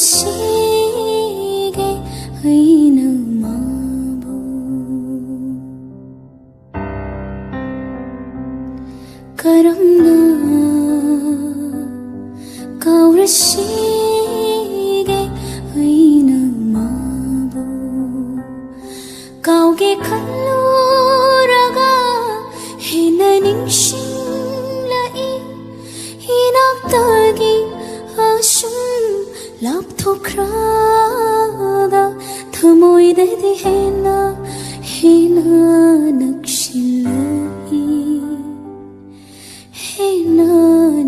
ꯀꯥꯎꯔꯁꯤꯒꯦ ꯑꯩꯅ ꯃꯥꯕꯨ ꯀꯔꯝꯅ ꯀꯥꯎꯔꯁꯤꯒꯦ ꯑꯩꯅ ꯃꯥꯕꯨ ꯀꯥꯎꯒꯦ ꯈꯜꯂꯨꯔꯒ ꯍꯦꯟꯅ ꯅꯤꯡꯁꯤꯡꯂꯛꯏ 이낙따기 아쉬움 lap토크라가 더모이데디 해나 낚실라이 해나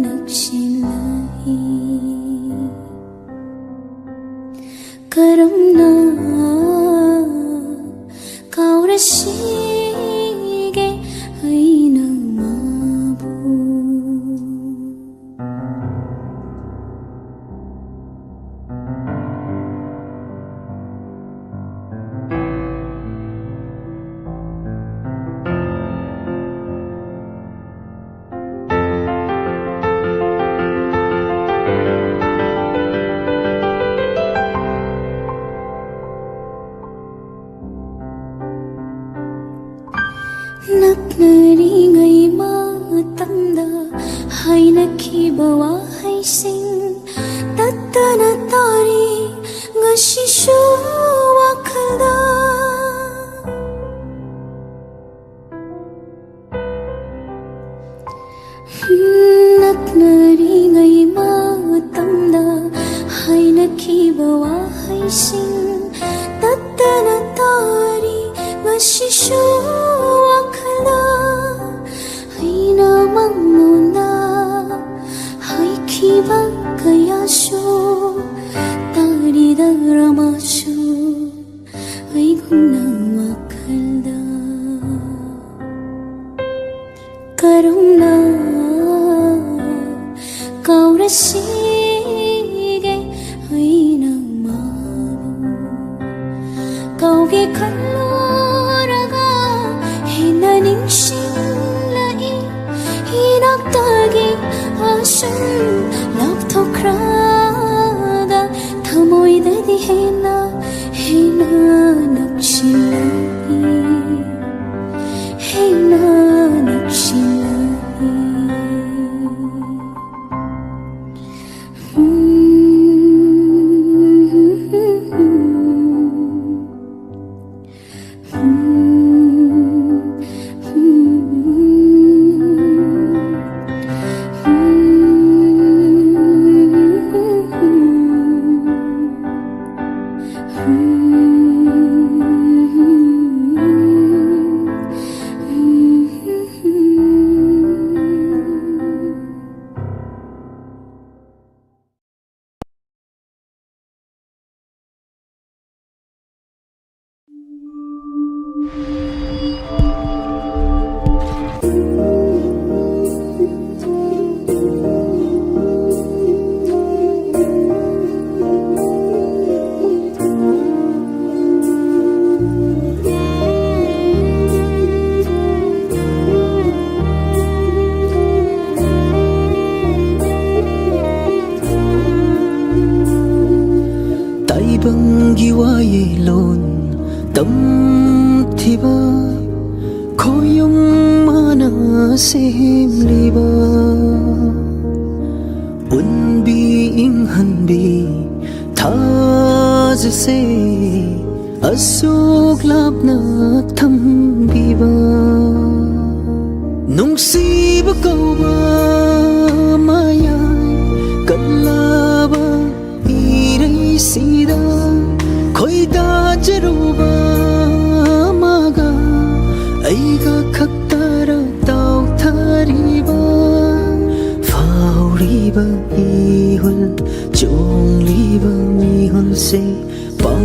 낚실라이 그럼나 가오라시게 아이나 마부 ꯅꯛꯅꯔꯤꯉꯩ ꯃꯇꯝꯗ ꯍꯥꯏꯅꯈꯤꯕ ꯋꯥꯍꯩꯁꯤꯡ ꯇꯠꯇꯅ ꯇꯥꯔꯤ ꯉꯁꯤꯁꯨ ꯋꯥꯈꯜꯗ ꯅꯛꯅꯔꯤꯉꯩ ꯃꯇꯝꯗ ꯍꯥꯏꯅꯈꯤꯕ ꯋꯥꯍꯩꯁꯤꯡ ꯇꯠꯇꯅ ꯇꯥꯔꯤ ꯉꯁꯤꯁꯨ ꯋꯥꯈꯜꯗ ꯑꯩꯅ ꯃꯉꯣꯟꯗ ꯍꯥꯏꯈꯤꯕ ꯀꯌꯥꯁꯨ ꯇꯥꯔꯤꯗꯔꯃꯁꯨ ꯑꯩꯒꯨꯝꯅ ꯋꯥꯈꯜꯗ ꯀꯔꯝꯅ ꯀꯥꯎꯔꯁꯤꯒꯦ ꯑꯩꯅ ꯃꯥꯕꯨ ꯀꯥꯎꯒꯦ ꯈꯜꯂꯨꯔꯒ ꯍꯦꯟꯅ ꯅꯤꯡꯁꯤꯡꯂꯛꯏ 이낙따기 아쉬움 lap토크라가 더모이데디 해나 낚실라이 해나 낚실라이 Taibanggi wailon tamthiba khoyong mana semliba unbi inghanbi thajse asuk labna thambiba nungsiba kauba maya kallaba sida khoida jaruba maga aiga khaktara tau thariba fauriba ihul chongliba mihul se pau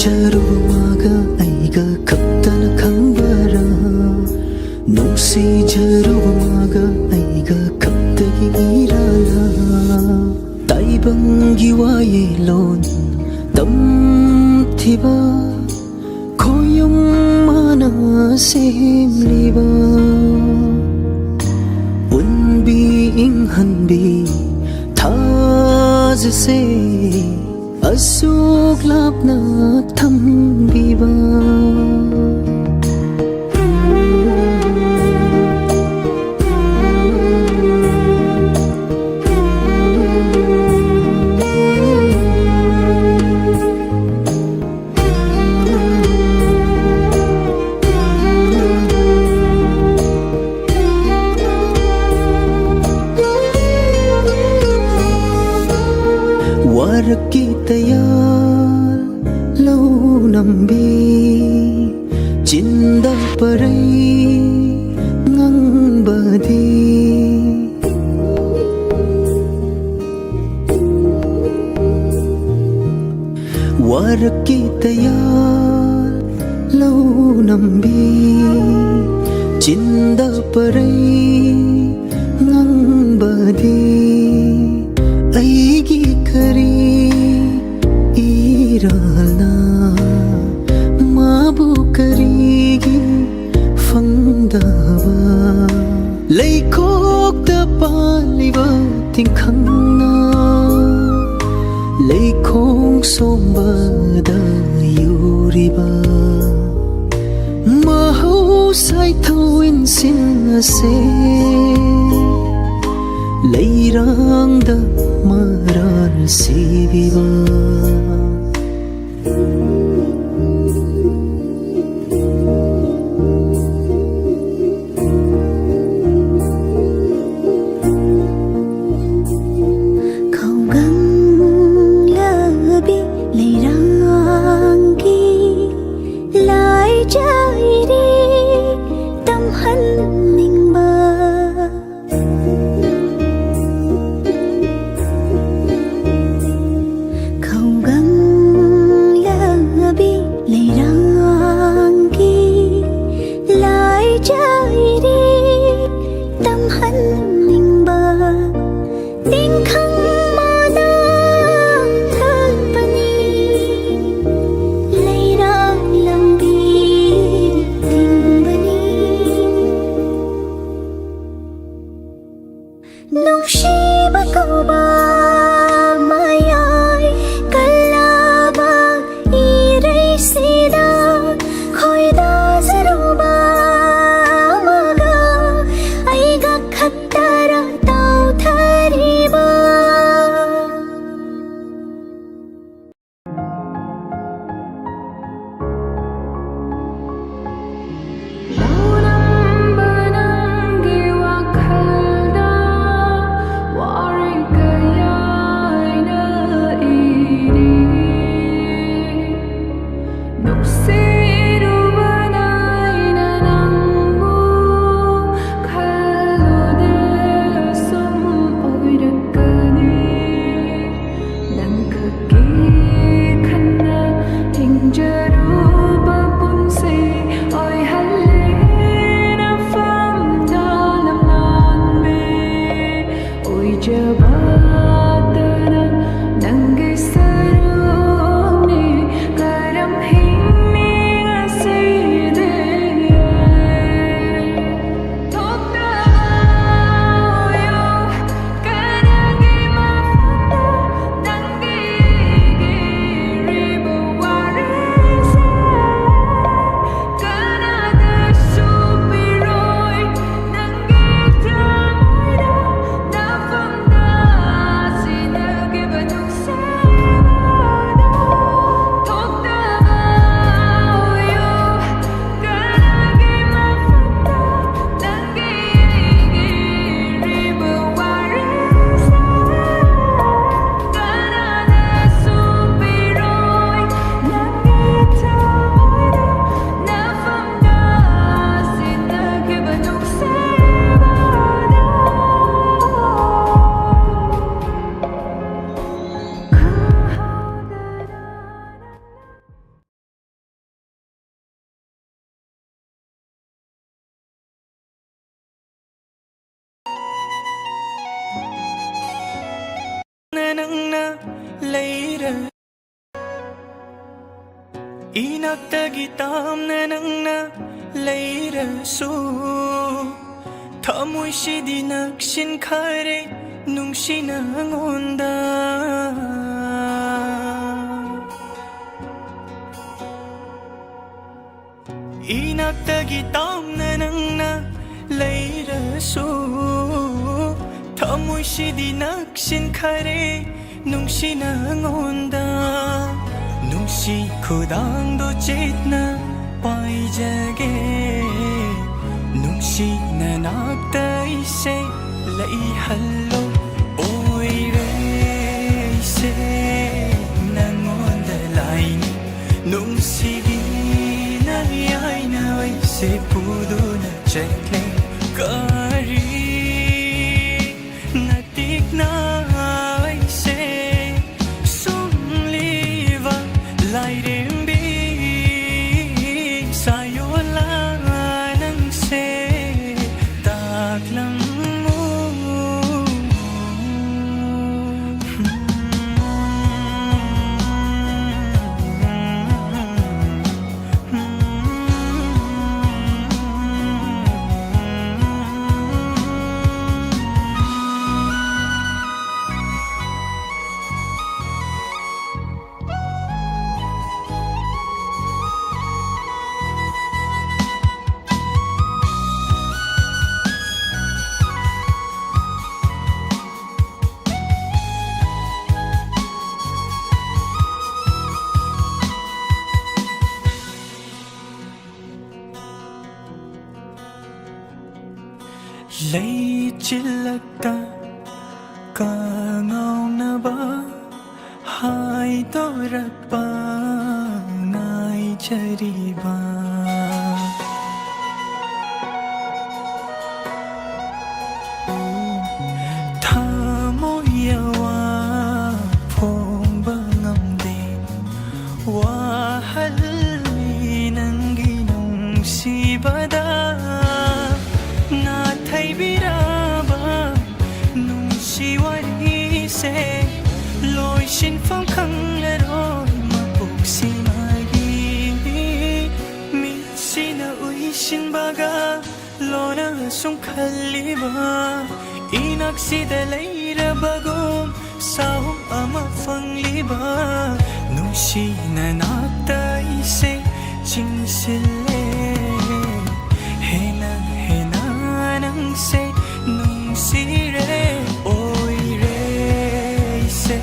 jaruba maga aiga khaktana khangbara nungsi jaruba maga aiga khaktagi irala Taibanggi wailon tamthiba khoyong mana semliba unbi inghanbi thajse ꯑꯁꯨꯛ ꯂꯥꯞꯅ ꯊꯝꯕꯤꯕ ꯋꯥꯔꯛꯀꯤ ꯇꯌꯥꯜ ꯂꯧ ꯅꯝꯕꯤ ꯆꯤꯟꯗ ꯄꯔꯩ ꯉꯪꯕꯗꯤ ꯋꯥꯔꯛꯀꯤ ꯇꯌꯥꯜ ꯂꯧ ꯅꯝꯕꯤ ꯆꯤꯟꯗ ꯄꯔꯩ ꯉꯪꯕꯗꯤ ꯑꯩꯒꯤ ꯀꯔꯤ ꯏꯔꯥꯜꯅ ꯃꯥꯕꯨ ꯀꯔꯤꯒꯤ ꯐꯪꯗꯕ ꯂꯩꯈꯣꯛꯇ ꯄꯥꯜꯂꯤꯕ ꯇꯤꯡꯈꯪꯅ ꯂꯩꯈꯣꯡ ꯁꯣꯝꯕꯗ ꯌꯨꯔꯤꯕ ꯃꯍꯧꯁꯥꯏ ꯊꯧꯏꯟꯁꯤꯡ ꯑꯁꯦ ꯂꯩꯔꯥꯡꯗ ꯃꯔꯥꯜ ꯁꯤꯕꯤꯕ ꯈꯧꯒꯪꯂꯕꯤ ꯂꯩꯔꯥꯡꯒꯤ ꯂꯥꯏꯖꯥꯏꯔꯦ ꯇꯝꯍꯟꯅꯤꯡꯕ Nungsiba kauba mayay kalaba iray sida khoida zaruba maga aiga khattara tau thariba Inagtagi tamna nangna leirasu Thamoy shidi nakshin khare nung sinangonda 이낙ꯇꯒꯤ ꯇꯥꯝꯅ ꯅꯪꯅ ꯂꯩꯔꯁꯨ ꯊꯃꯣꯏꯁꯤꯗꯤ ꯅꯛꯁꯤꯟꯈꯔꯦ ꯅꯨꯡꯁꯤꯅ ꯑꯩꯉꯣꯟꯗ ꯅꯨꯡꯁꯤ ꯈꯨꯗꯥꯡꯗꯣ ꯆꯦꯠꯅ ꯄꯥꯏꯖꯒꯦ ꯅꯨꯡꯁꯤꯅ ꯅꯥꯛꯇ ꯏꯁꯦ ꯂꯩꯍꯜꯂꯣ ꯑꯣꯏꯔꯦ ꯏꯁꯦ ꯅꯪꯉꯣꯟꯗ ꯂꯥꯏꯅꯤ ꯅꯨꯡꯁꯤꯒꯤ ꯌꯥꯏꯅ ꯑꯩꯁꯦ ꯄꯨꯗꯨꯅ ꯆꯠꯂꯦ ꯀꯔꯤ ꯅꯇꯤꯛꯅ ꯑꯩꯁꯦ ꯁꯨꯝꯂꯤꯕ ꯂꯥꯏꯔꯦꯝꯕꯤ ꯁꯥꯌꯣꯜꯂ ꯅꯪꯁꯦ ꯇꯥꯛꯂꯝꯃꯨ ꯂꯩꯆꯤꯜꯂꯛꯇ ꯀꯉꯥꯎꯅꯕ ꯍꯥꯏꯗꯣꯔꯛꯄ ꯉꯥꯏꯖꯔꯤꯕ ꯊꯃꯣꯏ ꯐꯣꯡꯕ ꯉꯝꯗꯦ ꯋꯥꯍꯜꯂꯤ ꯅꯪꯒꯤ ꯅꯨꯡꯁꯤꯕꯗ ꯅꯥꯊꯩꯕꯤꯔꯕ ꯅꯨꯡꯁꯤ ꯋꯥꯔꯤꯁꯦ ꯂꯣꯏꯁꯤꯟꯐꯝ ꯈꯪꯂꯔꯣꯏ ꯃꯄꯣꯛꯁꯤꯃꯒꯤ ꯃꯤꯠꯁꯤꯅ ꯎꯏꯁꯤꯟꯕꯒ ꯂꯣꯟꯅ ꯁꯨꯝ ꯈꯜꯂꯤꯕ ꯏꯅꯛꯁꯤꯗ ꯂꯩꯔꯕꯒꯨꯝ ꯁꯥꯍꯨꯝ ꯑꯃ ꯐꯪꯂꯤꯕ ꯅꯨꯡꯁꯤꯅ ꯅꯥꯛꯇ ꯏꯁꯦ ꯆꯤꯡꯁꯤꯜꯂꯦ ꯍꯦꯟꯅ ꯅꯪꯁꯦ ꯅꯨꯡꯁꯤꯔꯦ ꯑꯣꯏꯔꯦ ꯏꯁꯦ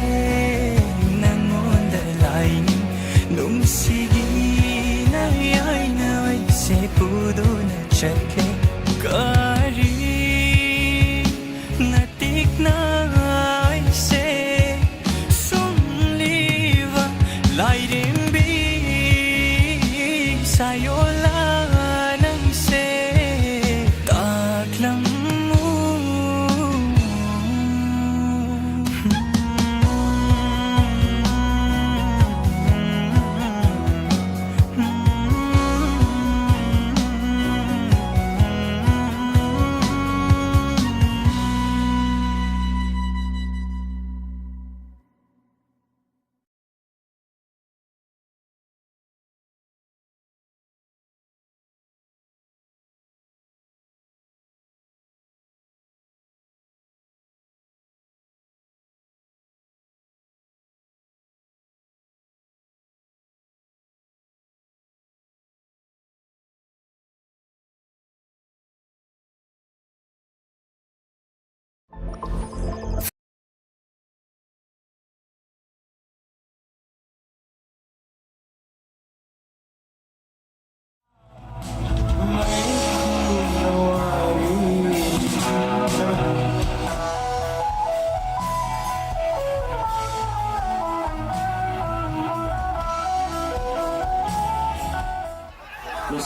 ꯅꯪꯉꯣꯟꯗ ꯂꯥꯏꯅꯤ ꯅꯨꯡꯁꯤꯒꯤ ꯌꯥꯏꯅ ꯑꯩꯁꯦ ꯄꯨꯗꯨꯅ ꯆꯠꯂꯦ ꯀꯔꯤ ꯅꯇꯤꯛꯅ ꯑꯩꯁꯦ ꯁꯨꯝꯂꯤꯕ ꯂꯥꯏꯔꯦꯝꯕꯤ ꯁꯥꯌꯣꯜꯂ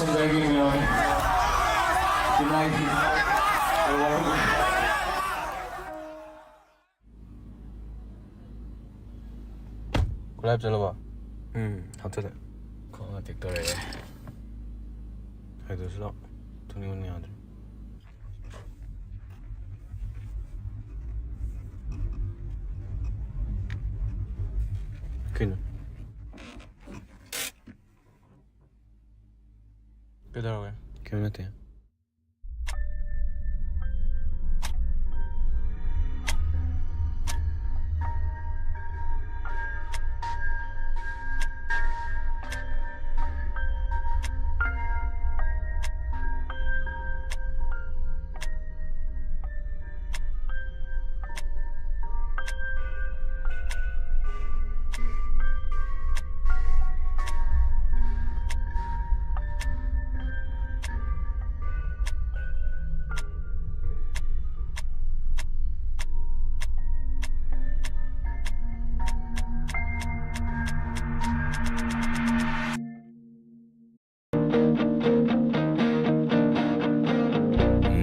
생각이면 그날이 콜라입 잘라봐. 어쩌다 그거 덱더래. 해도 싫어. 돈이 없네 아들. 그는 빼더라고요. 결혼했대요.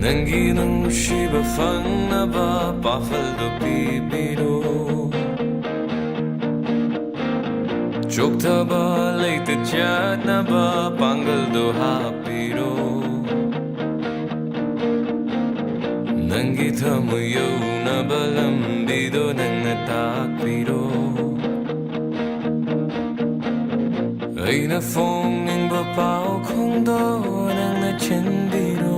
Nangi nang shiba fang na ba pafal do pipiro Chokta ba leite chat na ba pangal do hapiro Nangi thamu yo na ba lambi do nang natakpiro Ay na phong ning ba pao kong do nang na chendiro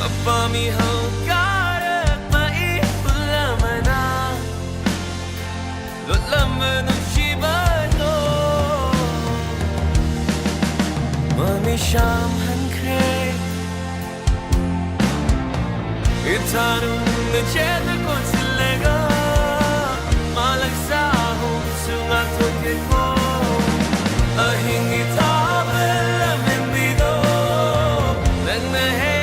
Apami hau karak mai pulamana Lot laman shiba no Mami sham han kre Itanum na cheta kon silega Malak sa hum sungat toke ko Ahing itabel lamin bido Nang nahe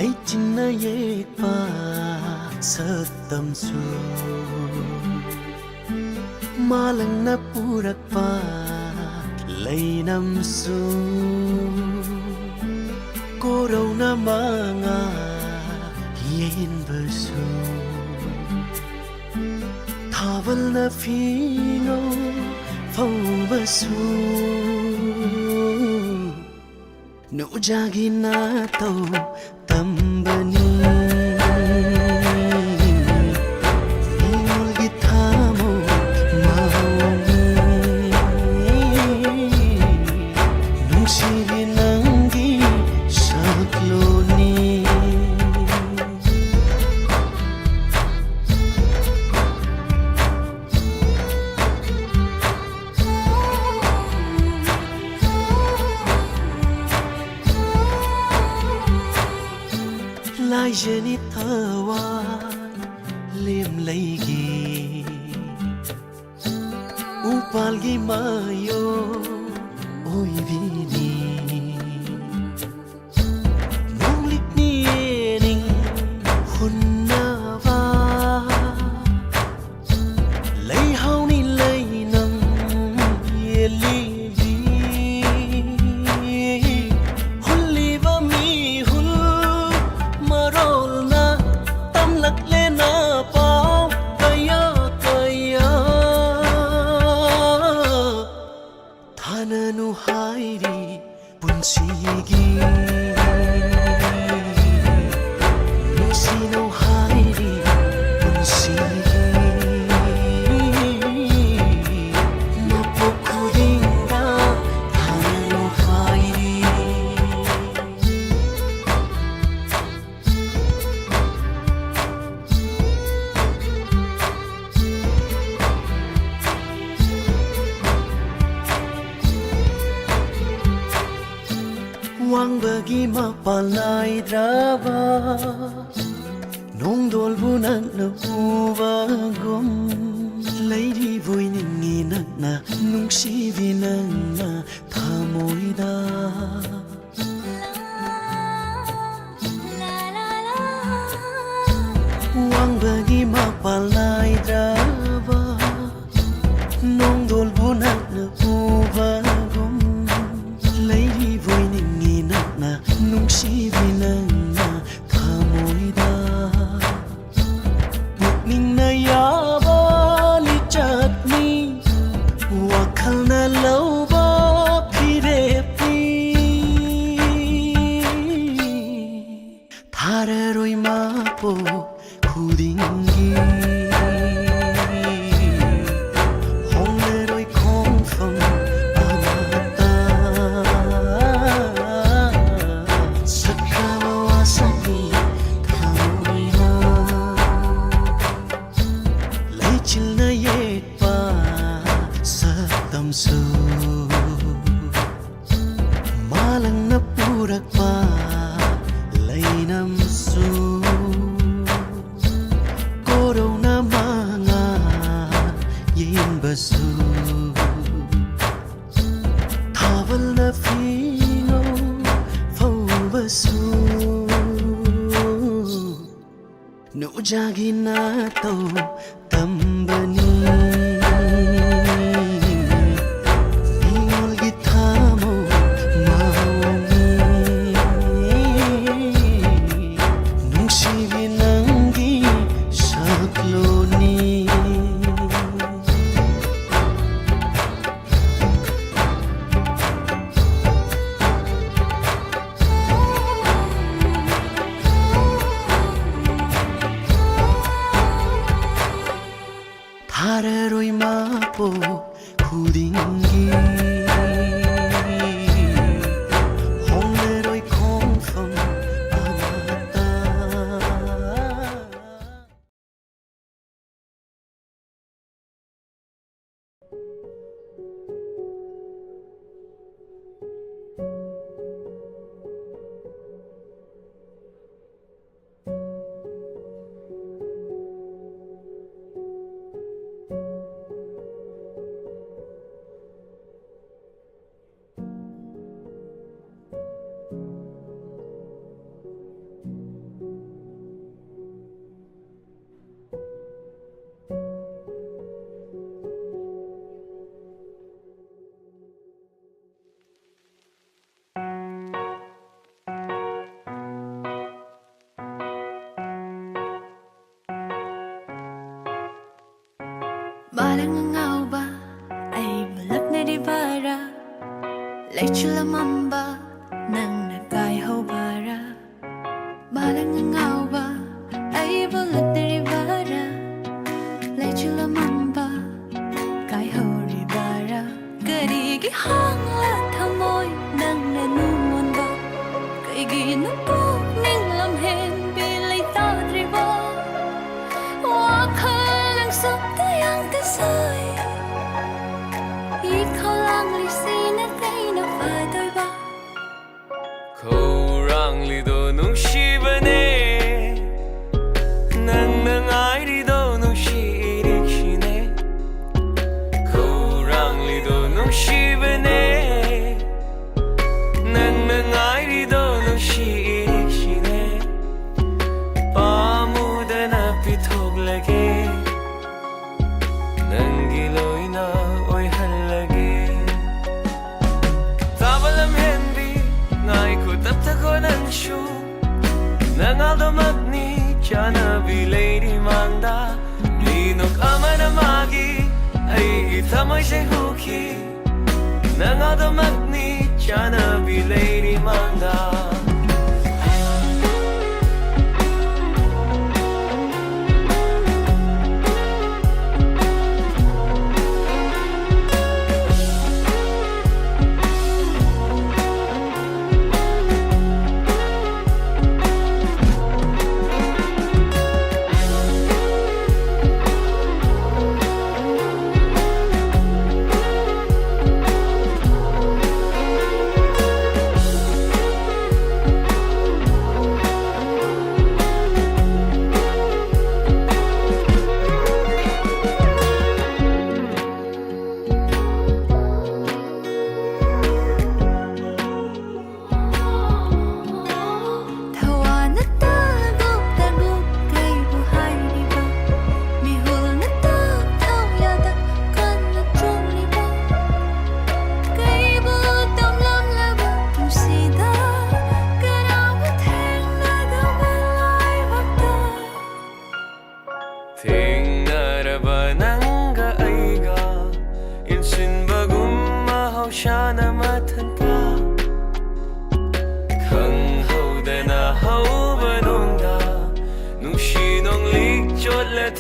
Leichina yekpa satamsu Malang na purakpa Lainamsu Koraw na mga yenbasu Tawal na fingo Fawbasu Nujagi na to tambani Ingol gitamo maungi Nungsigi nanggi sakloni Lai jeni thawa lem laigi Upal gi mayo oi vini Nonglik ni ening hunnawa Lai hau ni lai nang yeli Hananu hairi punsigi Nusino hairi punsigi Mapokudinga hananu hairi Wang bagi mapalai drava Nong dol bunak na ubagom Lady boy ningi nak na Nung sivi nang na Tamoy da Wang bagi mapalai drava Nong dol bunak na ubagom Lady boy ningi na nung sivi nang na thamoy da Pukning na yaba li chatni Wakhal na lauba phirepi Thararoi mapo khudingi Hongleroi khongfang Su Malang na purakpa Lainamsu Koraw na mga yenbasu Tawal na fingo fawbasu Nujagi na to tambani Balang ngauba ay bulak na di bara Lay chula mamba nang nagay ho bara Balang ngauba ay bulak na di bara Lay chula mamba kay ho ri bara Karigi hang la thamoy nang nanumon ba Kay ginupok ning lamhen bilay tadri ba Wakal ang sukayang kasoy Ikaw lang lisin at ay napadoy ba Khâu lido nung shibane Nang nangay lido nung shirik shine Khâu lido nung shibane Nang nangay lido nung shirik shine Pamuda na pitog lagi Nang giloy na oy halagi Tabalam hendi Ngay ko tapta ko ng shu Nangaldamak ni Chana bilay di mangda Linok ama na magi Ay itamoy say huki Nangaldamak ni Chana bilay di mangda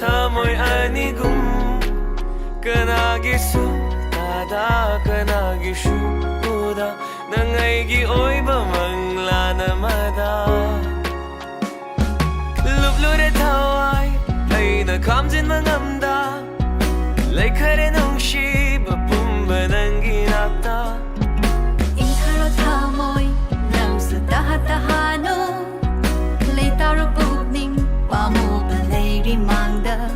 Tamoy anigum Kanagisu Tada kanagisu Uda Nangaygi oy bamangla na mada Lublure taway Ay nakamjin mangamda Lay kare nung shi Babumba nang ginakta Inharo tamoy Nam sa tahat-tahano Lay taro pugning Pamu balay rimangda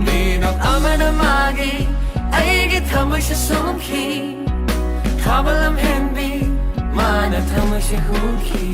Ninok ama na magi Ay gitamoy sa sumki Kabalam hendi Mana tamoy sa huki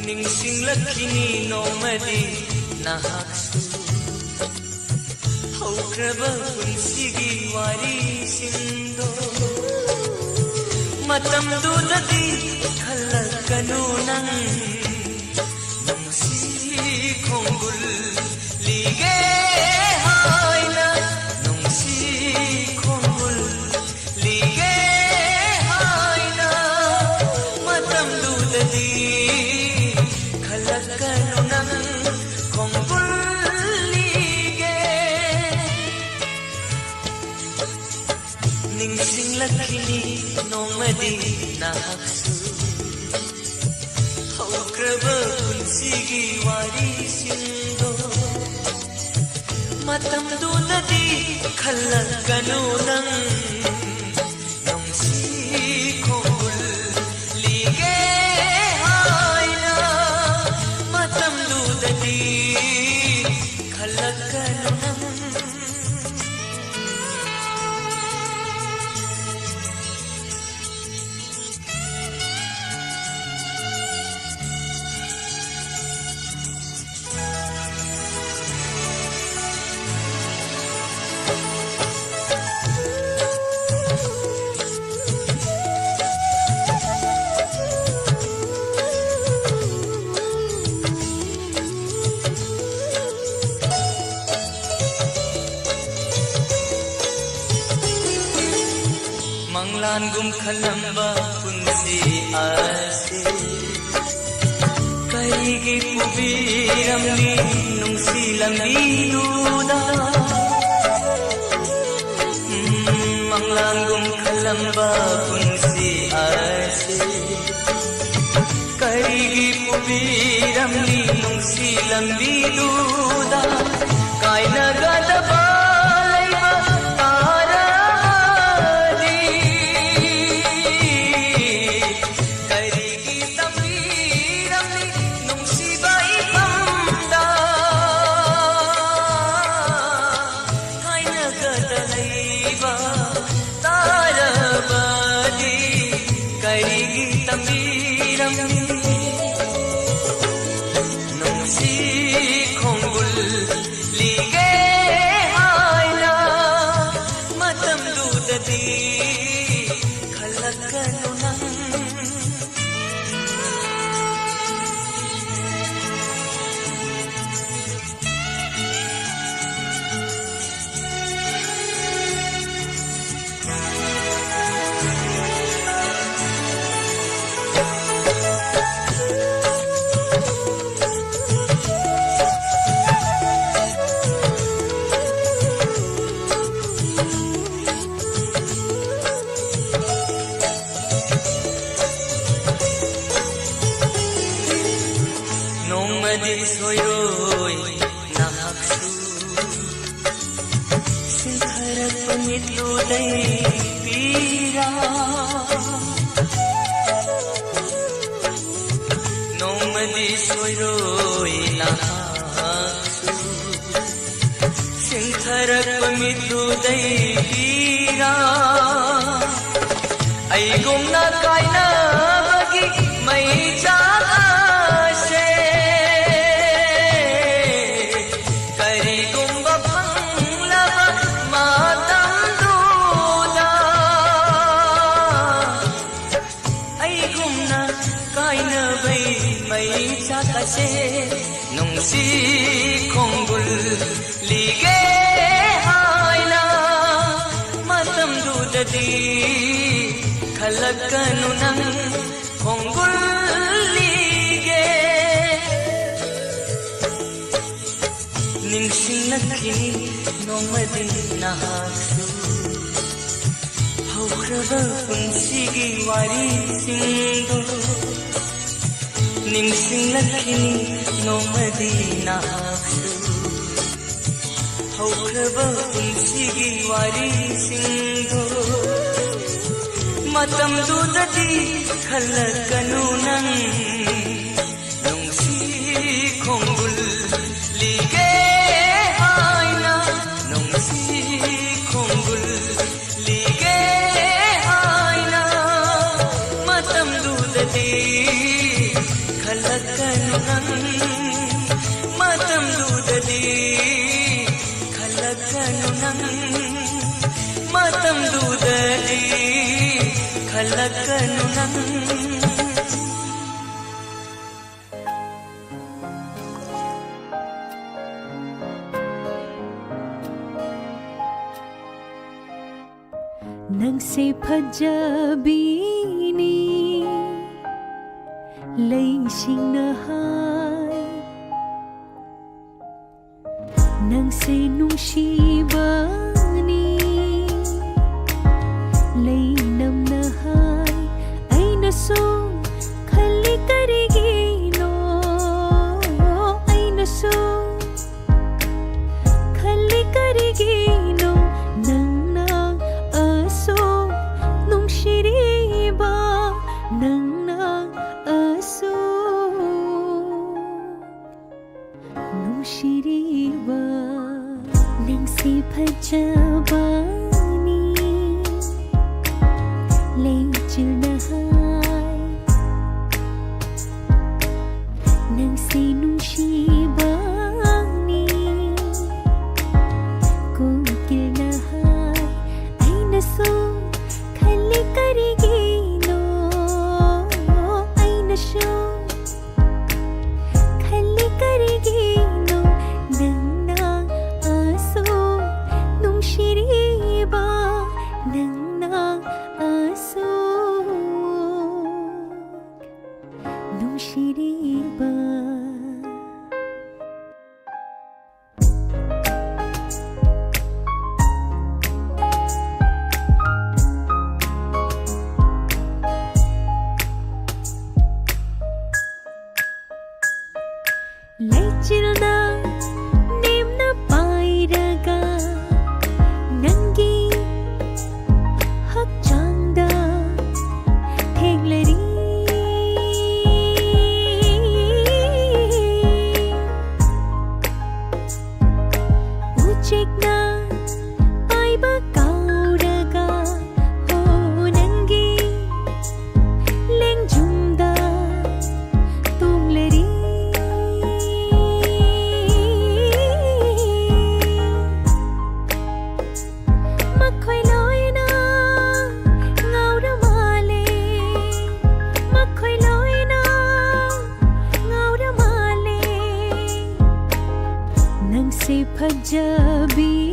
Ningsinglakkini nomadi nahaksu Haukraba punsigi warisindo Matamdudadi khalakanu nang Nungsi khonggul lige haina Nungsi khonggul lige haina Matamdudadi ꯅꯤꯡꯁꯤꯡꯂꯛꯈꯤꯅꯤ ꯅꯣꯡꯃꯗꯤ ꯅꯍꯥꯛꯁꯨ ꯍꯧꯈ꯭ꯔꯕ ꯄꯨꯟꯁꯤꯒꯤ ꯋꯥꯔꯤꯁꯤꯡꯗꯣ ꯃꯇꯝꯗꯨꯗꯗꯤ ꯈꯜꯂꯛꯀꯅꯨ ꯅꯪ ꯅꯨꯡꯁꯤ ꯈꯣꯡꯒꯨꯜ ꯂꯤꯒꯦ ꯍꯥꯏꯅ ꯃꯇꯝꯗꯨꯗꯗꯤꯈꯜꯂꯛꯀꯅු ꯅꯪ ꯃꯪꯂꯥꯟꯒꯨꯝ ꯈꯜꯂꯝꯕ ꯄꯨꯟꯁꯤ ꯑꯁꯤ ꯀꯩꯒꯤ ꯄꯨꯕꯤꯔꯝꯃꯤ ꯅꯨꯡꯁꯤ ꯂꯝꯕꯤꯗꯨꯗ ꯃꯪꯂꯥꯟꯒꯨꯝ ꯈꯜꯂꯝꯕ ꯄꯨꯟꯁꯤ ꯑꯁꯤ ꯀꯩꯒꯤ ꯄꯨꯕꯤꯔꯝꯃꯤ ꯅꯨꯡꯁꯤ ꯂꯝꯕꯤꯗꯨꯗ ꯀꯥꯏꯅꯒꯗꯕ soiroi nahaksu sinthara panitlu dai pira nomadi soiroi nahaksu sinthara panitlu dai pira ai gumna kaina bagi mai cha nungsi khonggul lige haina matam dudadi khalakanu nang khonggul lige ningsinglakini nomadi nahaksu haukraba punsigi wari singdo ningsinglakini nomadi nahaksu haukraba punsigi wari singdo matam dudadi khalakanu nang nungsi khonggul lige haina nungsi khonggul lige haina matam dudadi khalakanu nang matam dudadi khalakanu nang matam dudadi khalakanu nang nangse phajabini leising na hai nangse nungsibani ꯐꯖꯕꯅꯤ ꯂꯩꯆꯤꯜꯅ ꯍꯥꯏ ꯅꯪꯁꯦ ꯅꯨꯡꯁꯤꯕꯅꯤ ꯀꯣꯀꯤꯜꯅ ꯍꯥꯏ ꯑꯩꯅꯁꯨ ꯈꯜꯂꯤ ꯀꯔꯤꯒꯤꯅꯣ ꯑꯩꯅꯁꯨ ꯈꯜꯂꯤ ꯀꯔꯤꯒꯤꯅꯣ ꯅꯪꯅ ꯑꯁꯨꯛ ꯅꯨꯡꯁꯤꯔꯤꯕ ꯅꯪꯅ ꯑꯁꯨꯛ ꯅꯨꯡꯁꯤꯔꯤꯕ ꯂꯩꯆꯤꯜꯅ ꯅꯦꯝꯅ ꯄꯥꯏꯔꯒ ꯅꯪꯒꯤ ꯍꯛꯆꯥꯡꯗ ꯊꯦꯡꯂꯔꯤ 우직나 빠이바 가오라가 호난기 랭중다 똥레리 마코이 로이나 ngaura male makhoi loina ngaura male nangse phajabini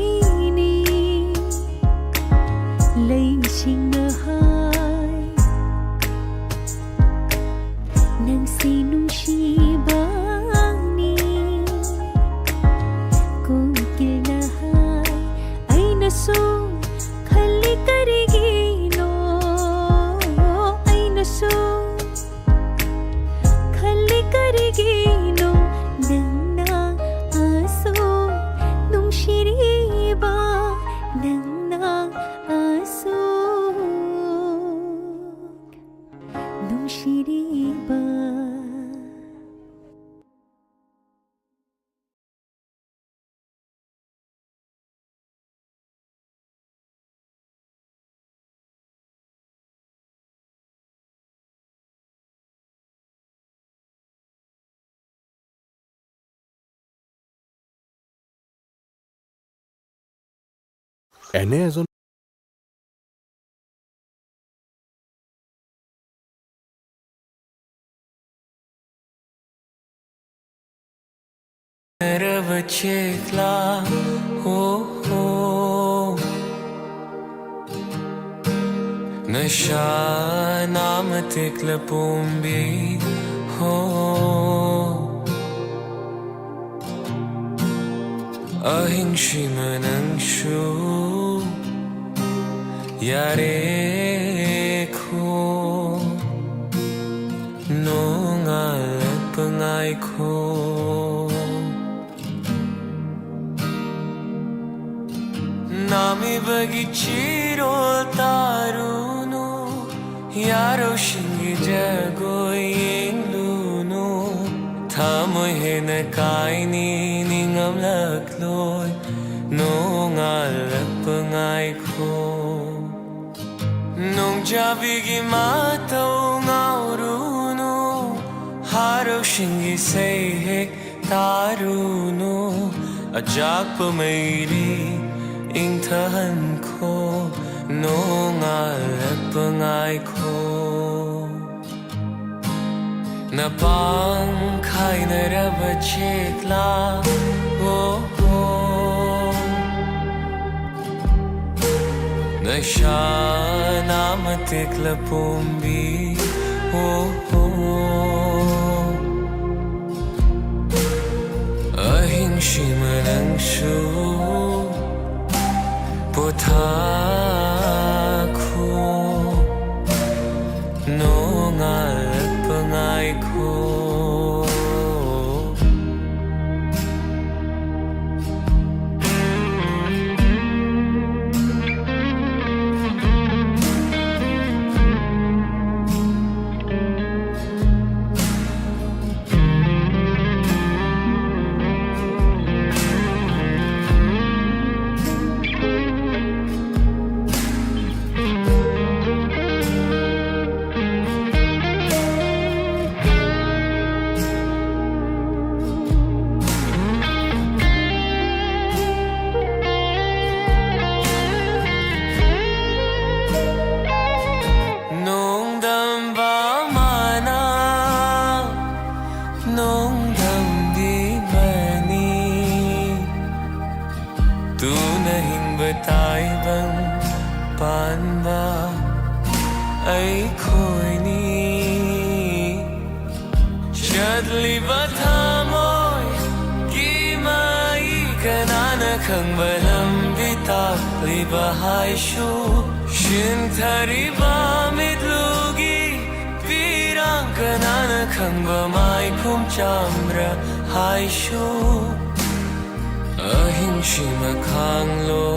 leisingna hai nangse nungsibani kokilna hai ainasu khali karigino ainasu khali karigino nangna asu nungshiriba nangna asu nungshiriba এনে এজন Revăcetla, oh, oh. Nășa n-am teclă pombi, oh. Ahing și mănânșu, iare cu nung alat pengai ku. Nami bagi chiro tarunu yaro shingi jago indunu thamoy hena kaini ningam lakloy nung alak pengai ko nung jabigi mataw ngaurunu haro shingi say hek tarunu ajak pamairi ing tahan ko nung alak pengai ko napang khai na rabachitla oh oh nasha namatikla pombi oh oh ahing shimanang shu potaku nung alak pengai ko ban pan ba ai khoi ni chadli ba thamoi ki mai kanana khang ba lam bi ta li ba hai shu shin thari ba mitlugi pirang kanana khang ba mai phum chamra hai shu ahing shima khang lo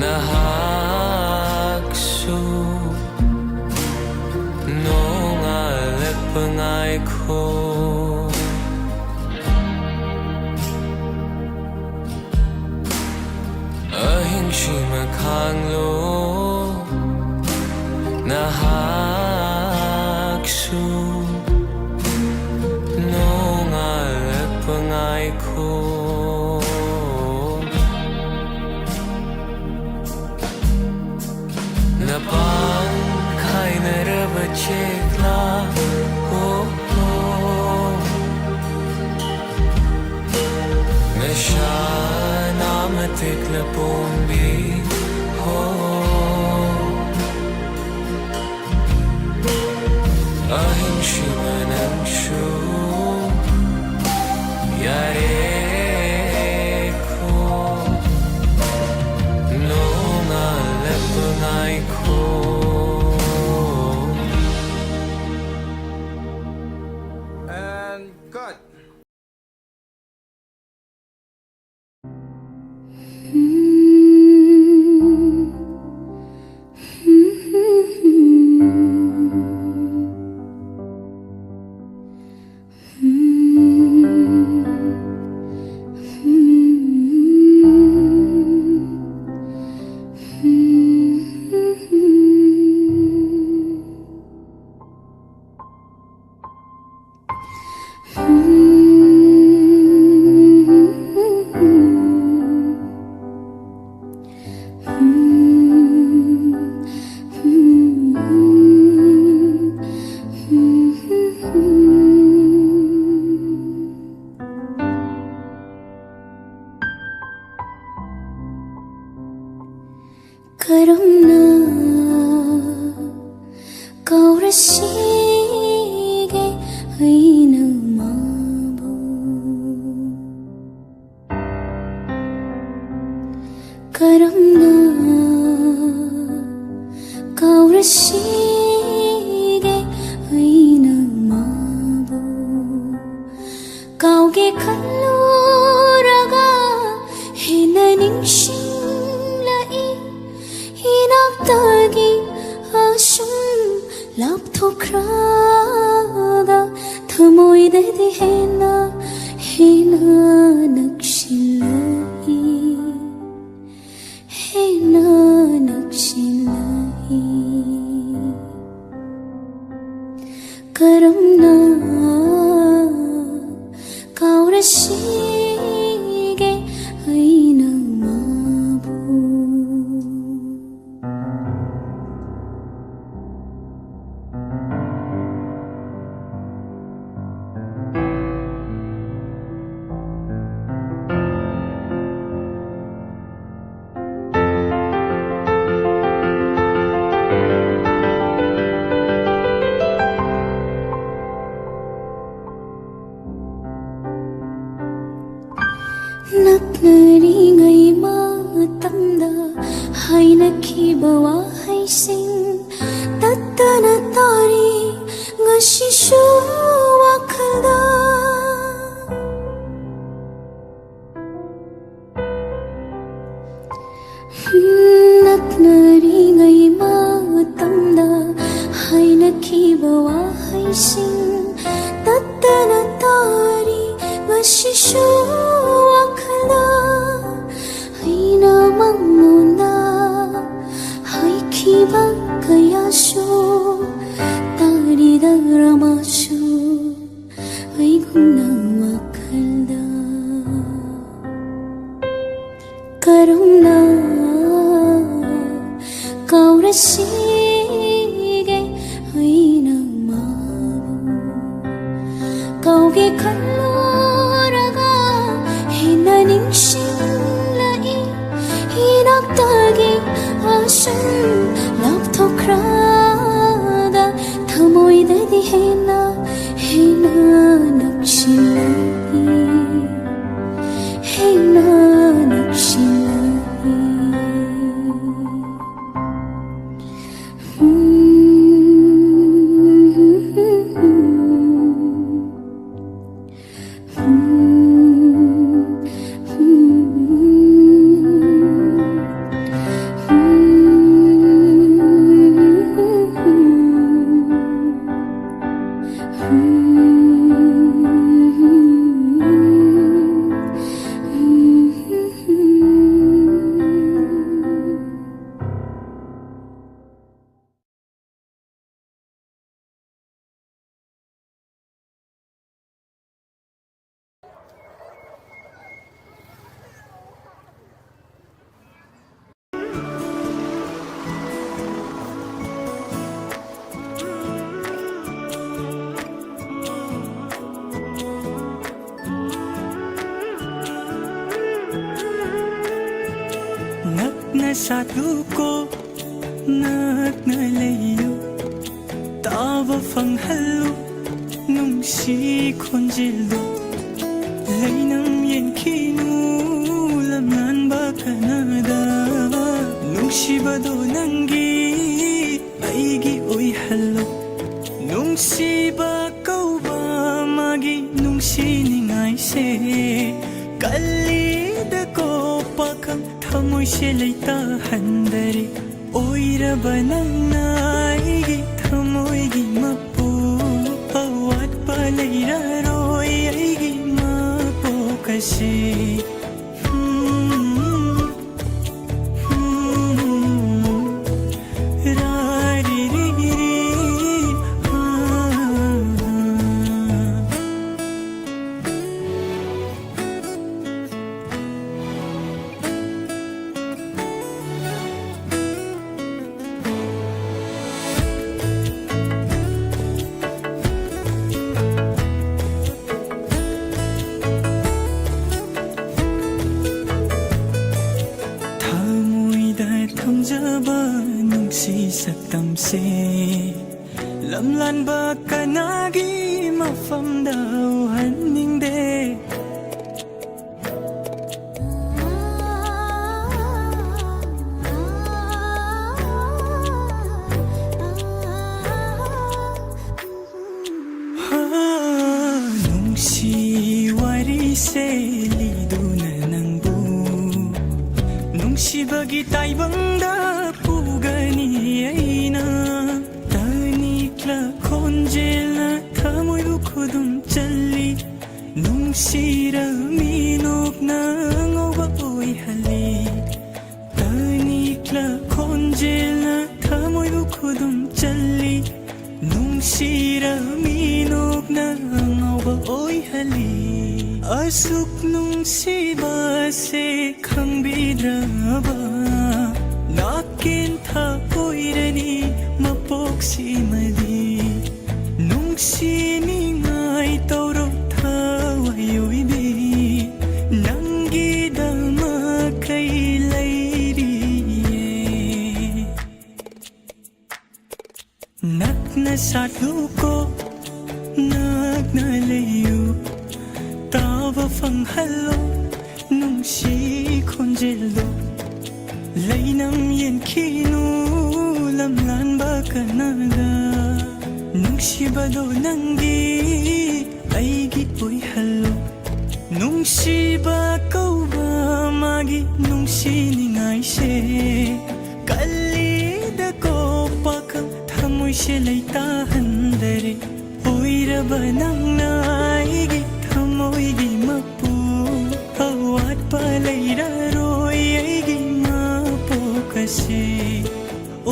na haksu no nga lek pangai ko ahing shima khang lo na haksu no nga lek pangai ko na pang khai na raba chekla oh oh na sha nam tekla pombi oh ahim shimanam shu yare ko no nga lepungai ko And cut. Karamna kaurasige aina mabu Karamna kaurasige aina mabu Kauge kalluraga hina ningshin Tagi ashum lapthokraga thamoi de hena nakshilahi hena nakshilahi karamna kaurashige aina mabu Naknari ngai matamda haina kibawa haising tattana tari ngashishu wakhalda Naknari ngai matamda haina kibawa haising tattana tari ngashishu Aina mamuna haikiba kayasho tari daramasho aiguna wakalda karuna kaurasige aina mabu kauge kalluraga hina ningshin ꯃꯅꯥꯛꯇꯒꯤ ꯑꯁꯨꯝ ꯂꯥꯞꯊꯣꯛꯈ꯭ꯔꯒ ꯊꯃꯣꯏꯗꯗꯤ ꯍꯦꯟꯅ ꯅꯛꯁꯤꯜꯂꯛꯏ ꯍꯦꯟꯅ ꯅꯛꯁꯤꯜꯂꯛꯏ साथुको नग्न लैयो तावा फंगहल्लु नुंसी खोंजिल्दो लैनम येंखिनु लमनानबा कनादा नुंसीबदो नंगी अइगी ओइहल्लो नुंसीबा कौबा मागी नुंसीनिंगाइसे कल्लीदको पाखं थमोइसे लैता हंदरे ओइरबा नंगना अइगी थमोइगी मपु अवाटपा लैरारोइ अइगी मापोकसे lamlanba kanagi mafam daw haningde nungsi wari se liduna nangbu nungsi bagi taibangda pugani aina konjela thamoibu khudum challi nungsira minok na ngoba oihali tanikla konjela thamoibu khudum challi nungsira minok na ngoba oihali asuk nungsiba se khangbidraba nakin tha oirani mapoksi madi nungsiningai tauro thawayoibi nangidama kai lairiye nakna sathuko nagna layu tawa fanghallo nungsi khonjeldo lainam yenkhinu lamlanba kanada nungsibado nangi aigi oihalo nungsiba kauba magi nungsiningaise kallida ko pakang thamoise laita handare oiraba nangna aigi thamoigi mapu awatpa lairaroi aigi mapokase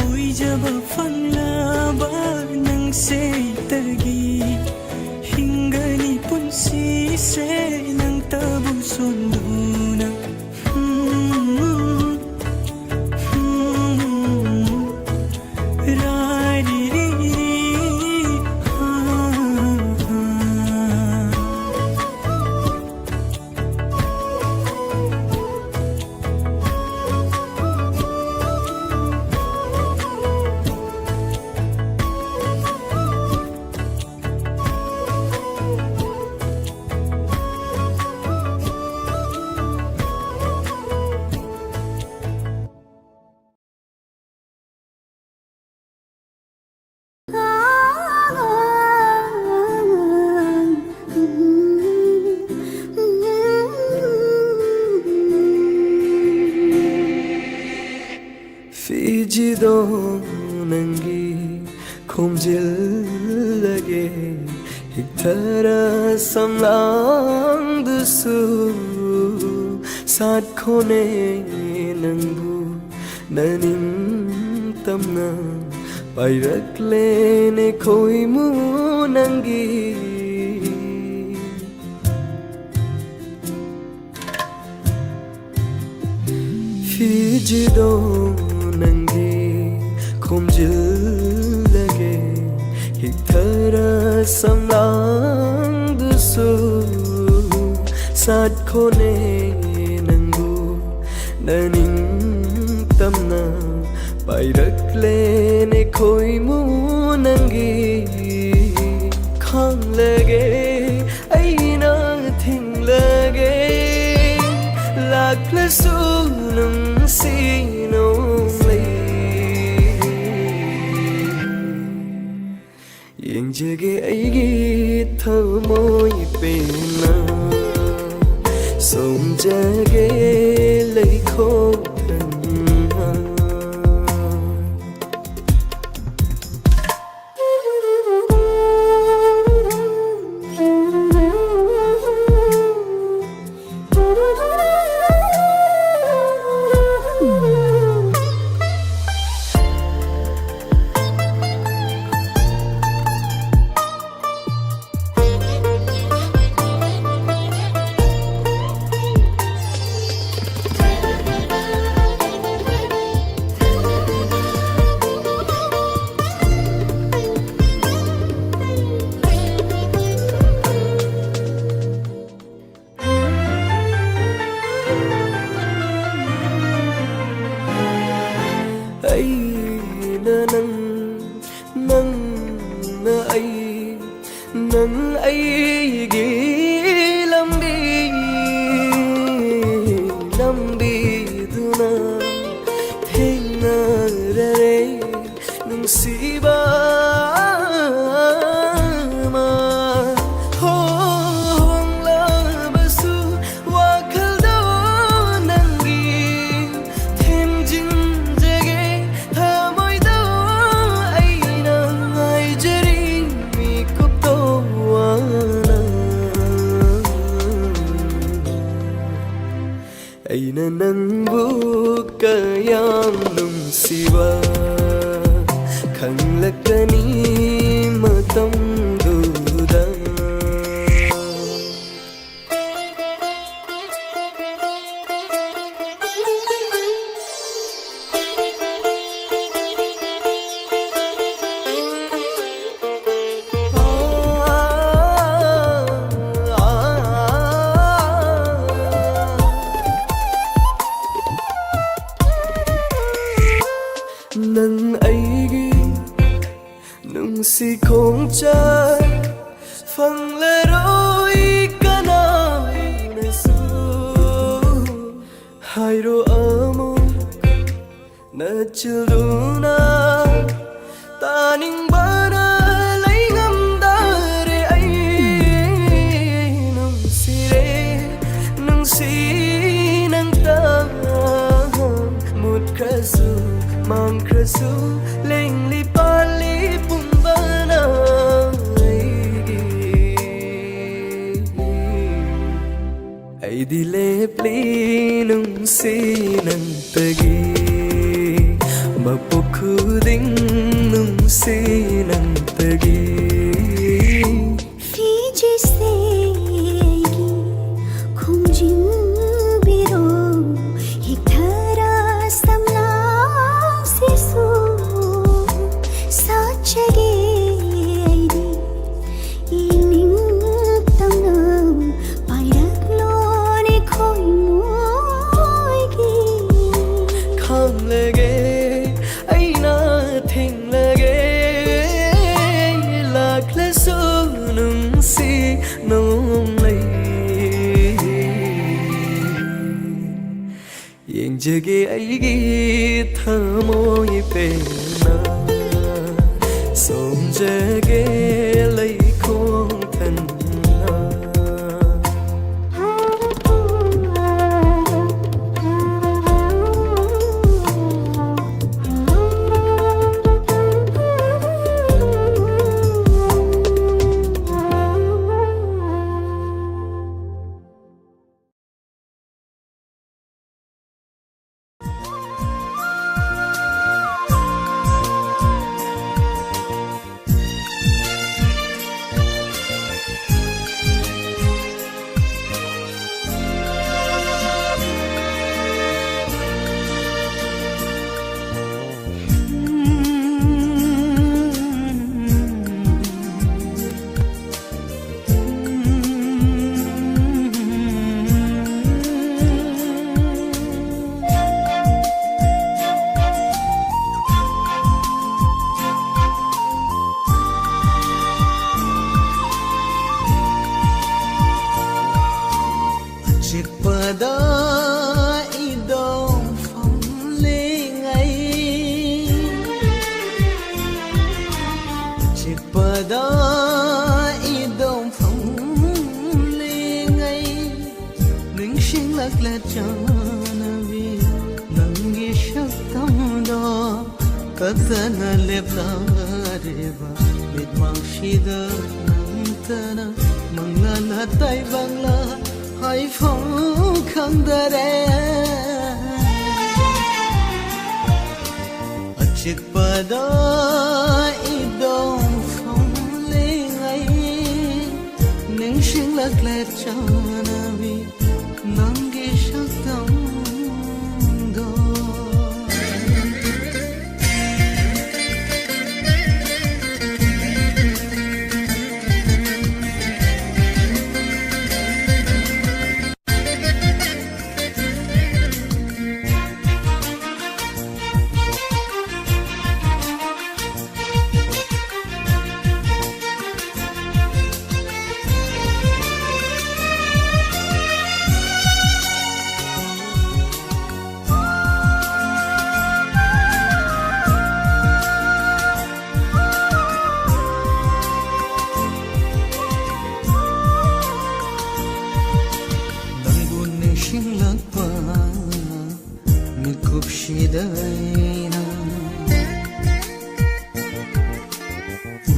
oijaba fanglaba seitagi hinggani punsi se nang tabu sonduna 피지도 ನಂಗಿ 콤질라게 힉타라 삼랑드수 삿코네 능부 나님 땀나 바이락레네 코이무 능기 피지도 능기 콤질라게 힉타라 삼랑드수 삿코네 능부 나님 땀나 바이락레네 코이무 능기 칸라게 아이나 팅라게 락라수 Jage aigi thamoi pena som jage lai kho thanna nang ai gi lambi duna thengna re nung siba ma hong la basu wa khal do nangi them jing jage thamoi do ai na ai jeri mi kup to aina nangbu kayam nungsiba khanglakani matam duda nang aigi nungsi khong cha phang le roi kana nasu hairo amo na chiluna taning bara lai ngam dare ai nungsi nang ta mut khasu mang krasu leng li pali pumbana ai dile pli nung si nang tagi mapukhu ding nung si nang tagi Fiji se khongjin biro hithara samla sisu sachage aidi ining tamna pairak lone khoi moigi kham lage aina thing lage lakle sunum si nong lai yeng jage aigi thamoi pena som jage lai khong thanna Janvi नंगी शक्तमदो कतना लेप्लारेबा मितमांगशिदा नंतना मंगला ताई बंगला हाय फंग खंदरे चिकपदा idong phong lengai ningsing laklet chanavi nangi shaktam do Shidayna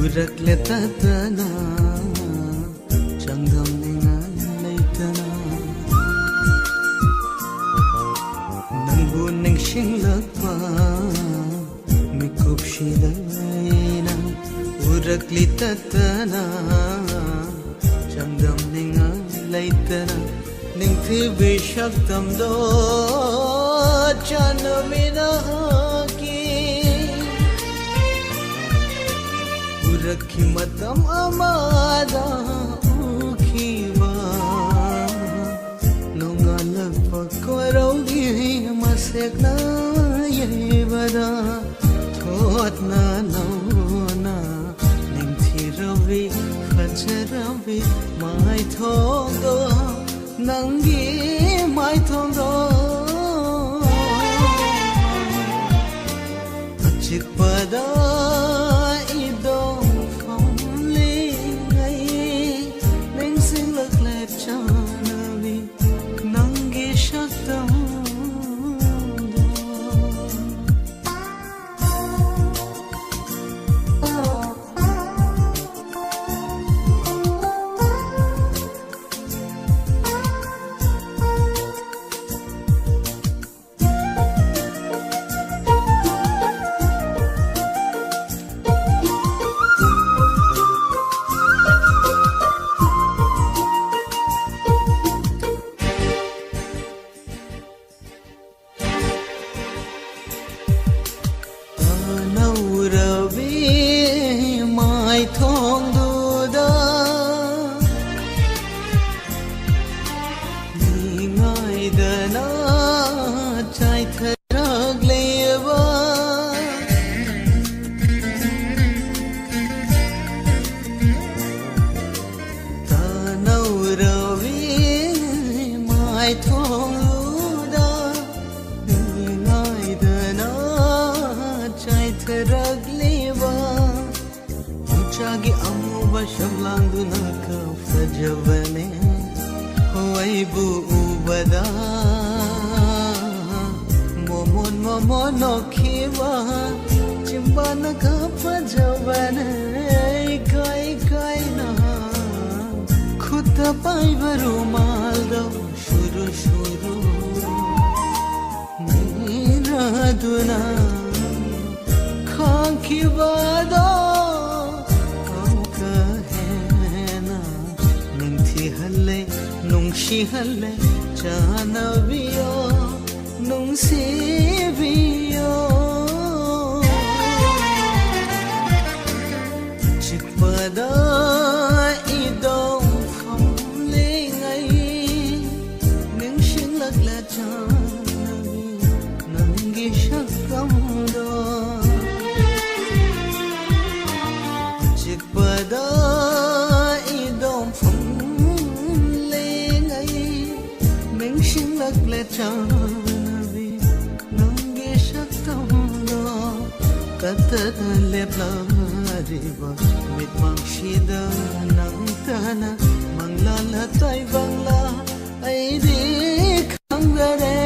urak letatana changdam ninga leitana nangu ning shinglakpa mikup shidayna urak letatana changdam ninga leitana ning thibi shaktam do Janmina ki urakhi matam amada ukhiwa nongalak pakoraugi masekna yevada thotna nauna nimthiravi khacharavi mai thondo nangi mai thondo चिकपदा idong phong lengai ningsing laklet chanavi nangi shaktam Chagi amuba shamlang dunaka fajavane Hoaibu ubada Momon momon okhiwa Chimbana ka fajavane Kai kai na Khuda paivaru maldo Shuru shuru Nira duna Khanki vada Nungshi halle chanaviyo nungsiviyo chikpada idong phong lengai ningshin lakla chanavi nangi shaktam do chikpada idong phong laklet chanavi nangi shaktam do katata leplariba mitmangshida nangtana manglala tai bangla ai di khang ꯈꯨꯝꯒꯔꯦ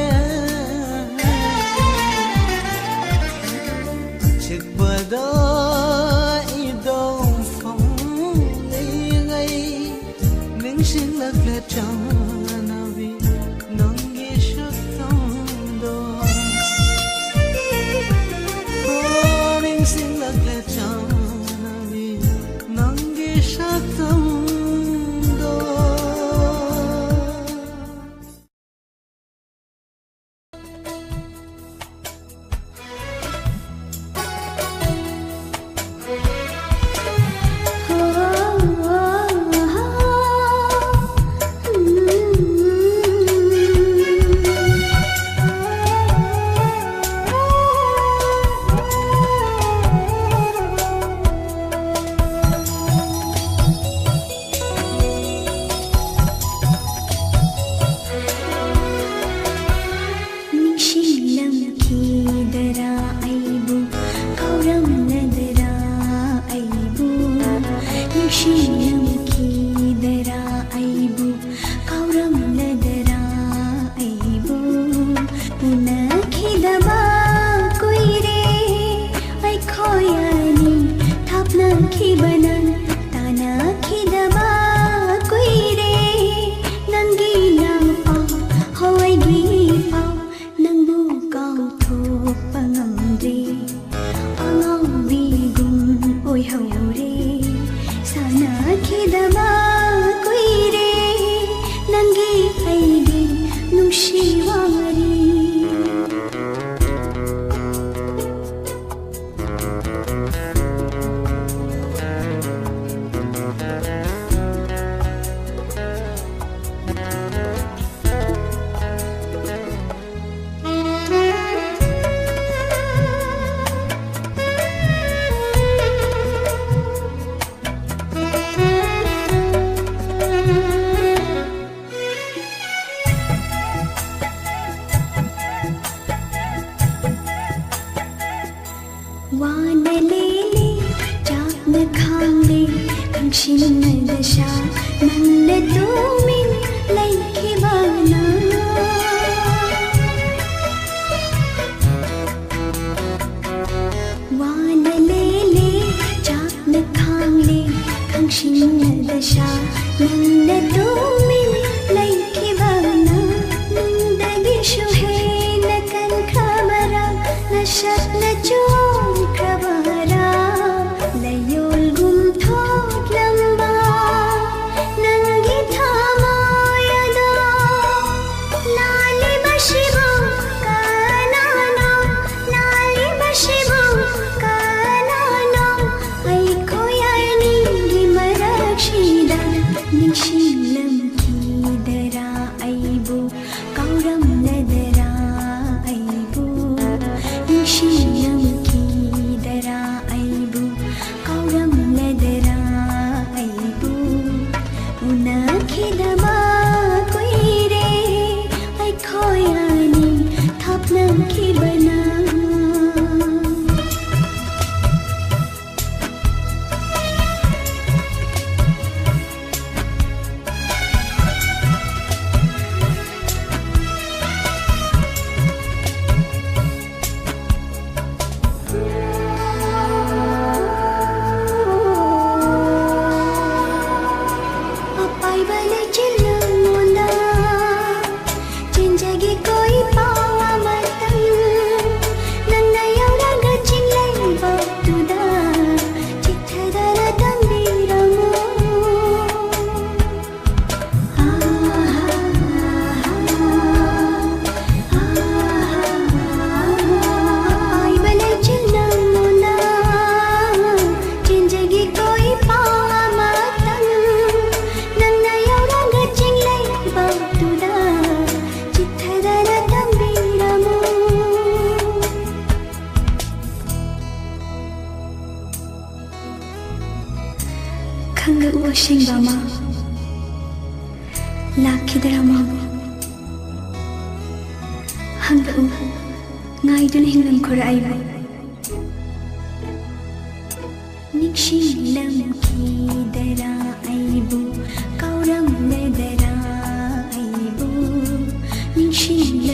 ꯆꯤꯛꯄꯗ 이동 ꯐꯝꯂꯤꯉꯩ ꯅꯤꯡꯁꯤꯡꯂꯛꯂꯦ ꯆꯥꯅꯕꯤ ꯅꯪꯒꯤ ꯁꯛꯇꯝꯗꯣ ꯅꯤꯡꯁꯤꯡꯂꯛꯂꯦ ꯆꯥꯅꯕꯤ ꯅꯪꯒꯤ ꯁꯛꯇꯝꯗꯣ She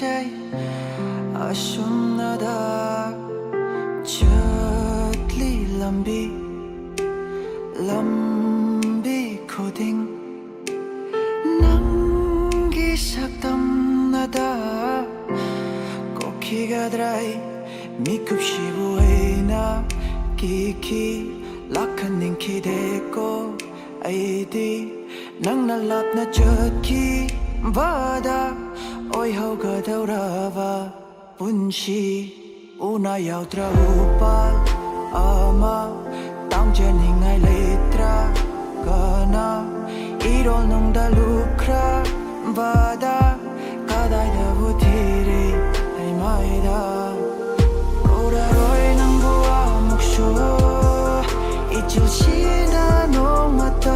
ใจ아쉽나다 젖리 람비 코딩 남기 삭담나다 꽃기가 드라이 미급시부에나 기키 lakhaning kideko aidi nang nalap na chotki vada oi hoga daurava punshi una yautra upal ama tangjening ai letra kana irol nong dalukra vada kadai da butiri ai maida ora roi nang bua muksho 이출시나 농마다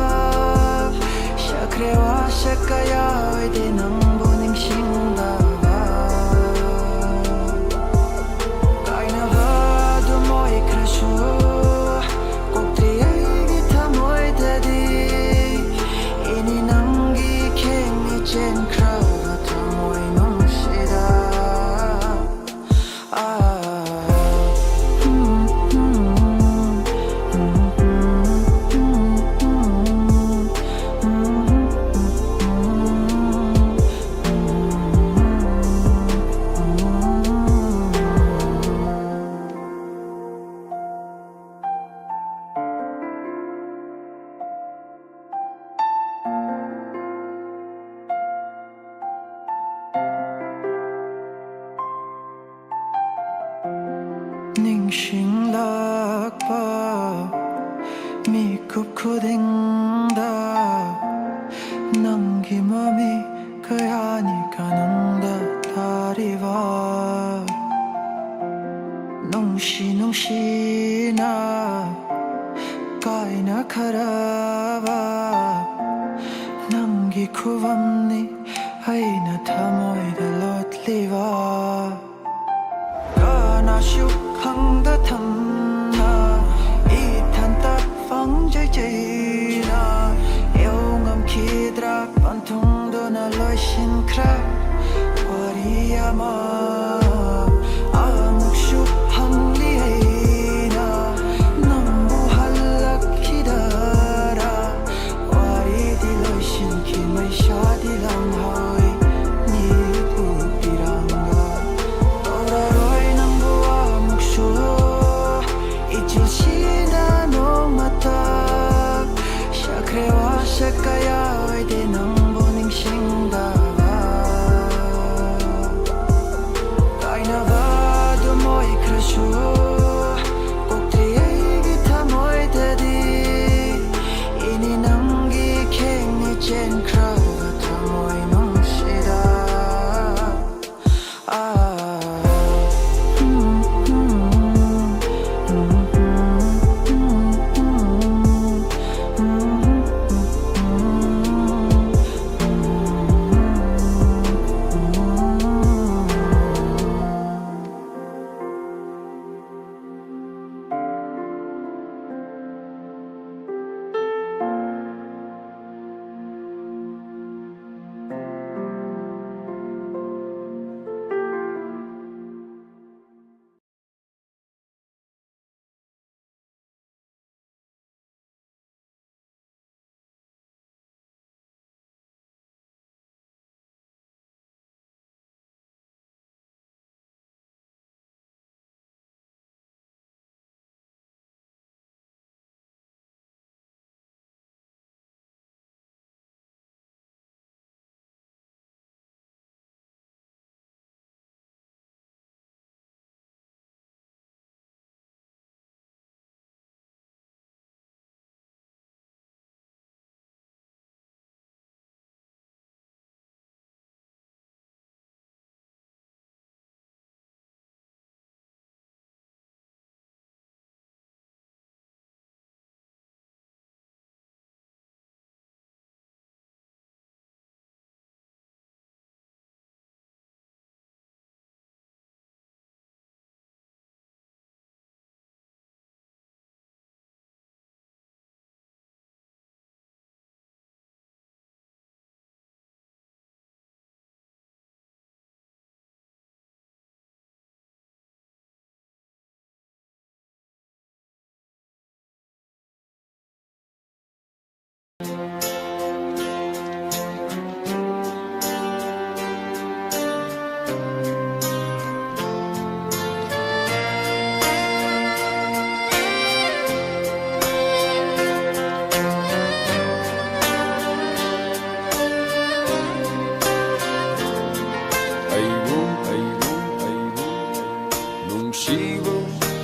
샤크레와 샤카야 외대 남보닝 싱다가 가이나바도 모이 크라쇼 꼭대기 다 모이다디 이니 남기 캥미 젠 크라우가 다 모이 농시다 닝싱락바 미kup코댕다 남기맘이 그야니까 농다 다리와 농시농시나 까이나 카라바 남기쿠밤니 아이나 타모이다 롯리와 가나슈 강다 탐나 이탄딱 방제제나 영암 키드라 반통도 날로신 크라 와리야마 아묵슈 항리에나 넘부할락키다라 와리딜로신 키메샤디랑하이 니부비랑가 오라로이 남부와 묵슈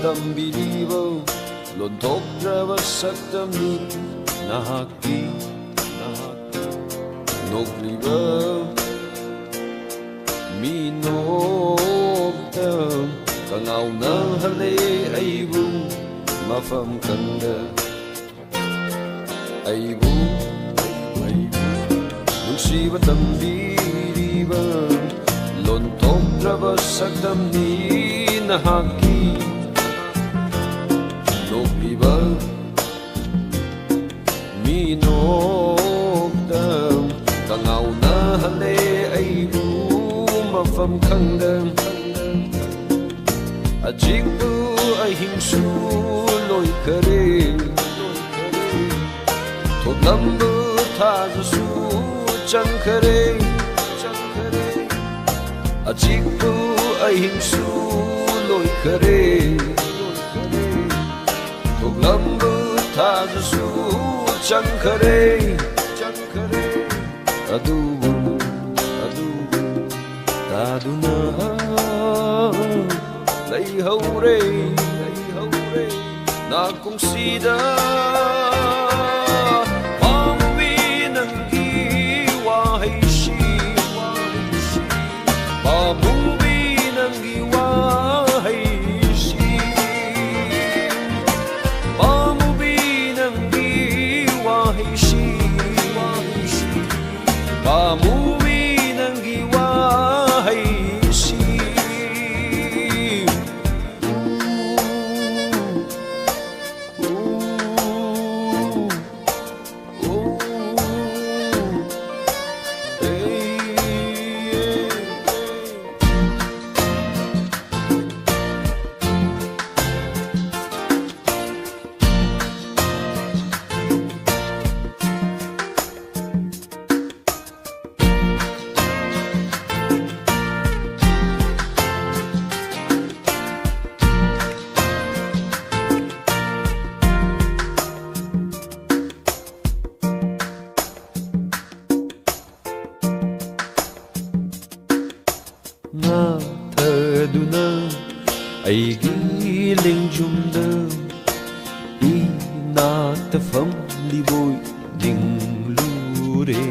Tambiribo Lontokraba saktamni Nahaki Nogliba Minoktam Kangaw na hali Aibu Mafam kanda Aibu Nungsiba tambiriba Lontokraba saktamni Nahaki Nogliba Minoktam Kangaw na hali Aibu Mafam kandam Ajikbu ay hingsu Loy kare Todlambu tazasu Chan kare Ajikbu ay hingsu Loy kare Tuglambu tazasu chankare Adubu Taduna Lay haure Na kung sida Pamuwi ng iwahishi Pamuwi ng iwahishi Pamuwi ng giwahishi Na thaduna aigi lingjumda Inatafam liboy dinglure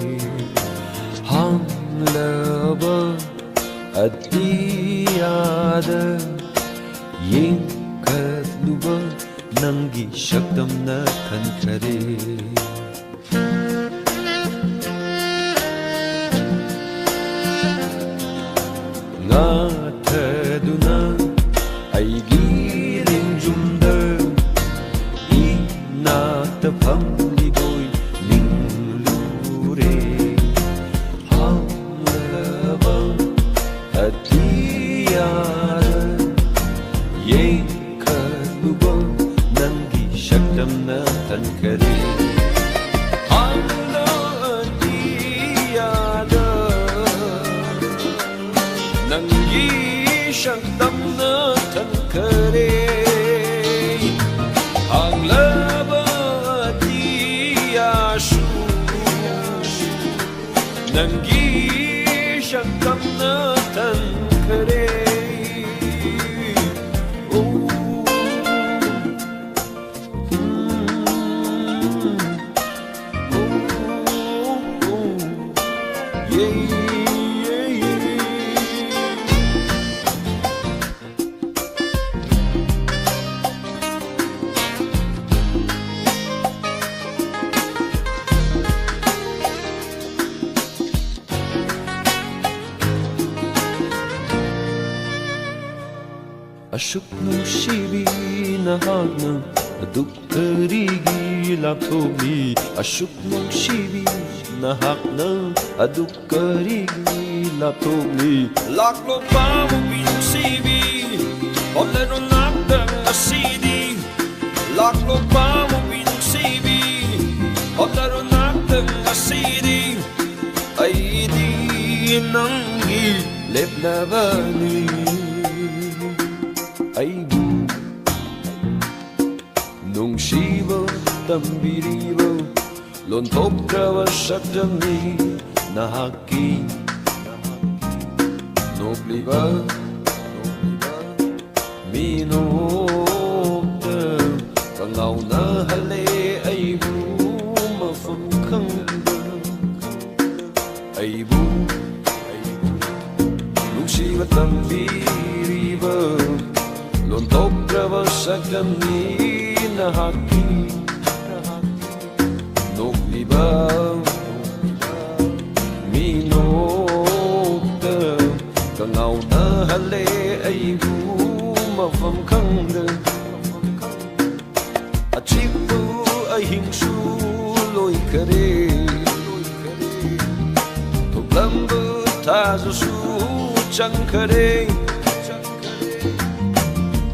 Hanglaba adiyada Yingkatluba nangi shaktam na thankare Thaduna aigi lingjumda Inatafam liboy ninglure Hanglaba adiyada Yengkaluba nangi shaktam na tankare Nangi shaktam na tankare Ang labati ashu Nangi shaktam na tankare Ashuk nungsibi nahagna aduk karigi laptobi Ashuk nungsibi nahagna aduk karigi laptobi Laklo pa mo binungsibi Olero nakdang asidi Laklo pa mo binungsibi Olero nakdang nangi lepnabani aibu nungsiba tambiriba lonthokraba sakdamni nahaki nobliba minokta kangauna hale aibu mafam khangda aibu nungsiba tambiriba lonthokraba sakdamni nahaki nobliba minokta kangauna hale aibu mafam khangda achipu ahingsu loi kare thoklambu thasu changkare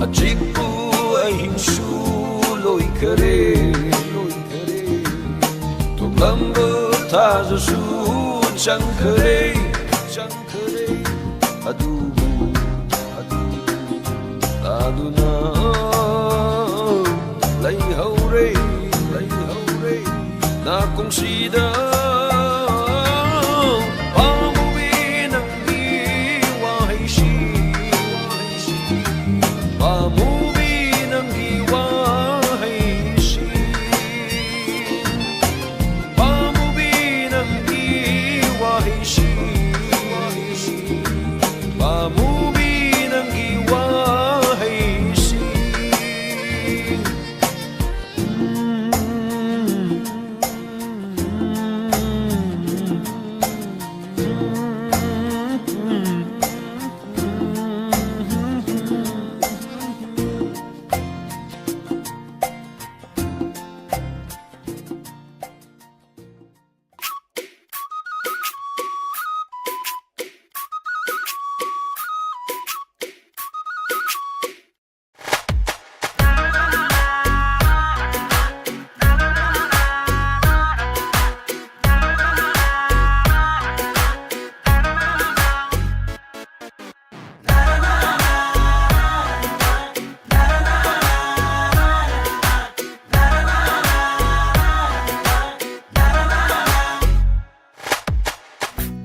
achipu ahingsu loi kare thoklambu thasu changkare adubu aduna lay hore na kung sida pamuwi ng iwahishi pamuwi ng iwahishi pamuwi ng iwahishi pamuwi ng iwahishi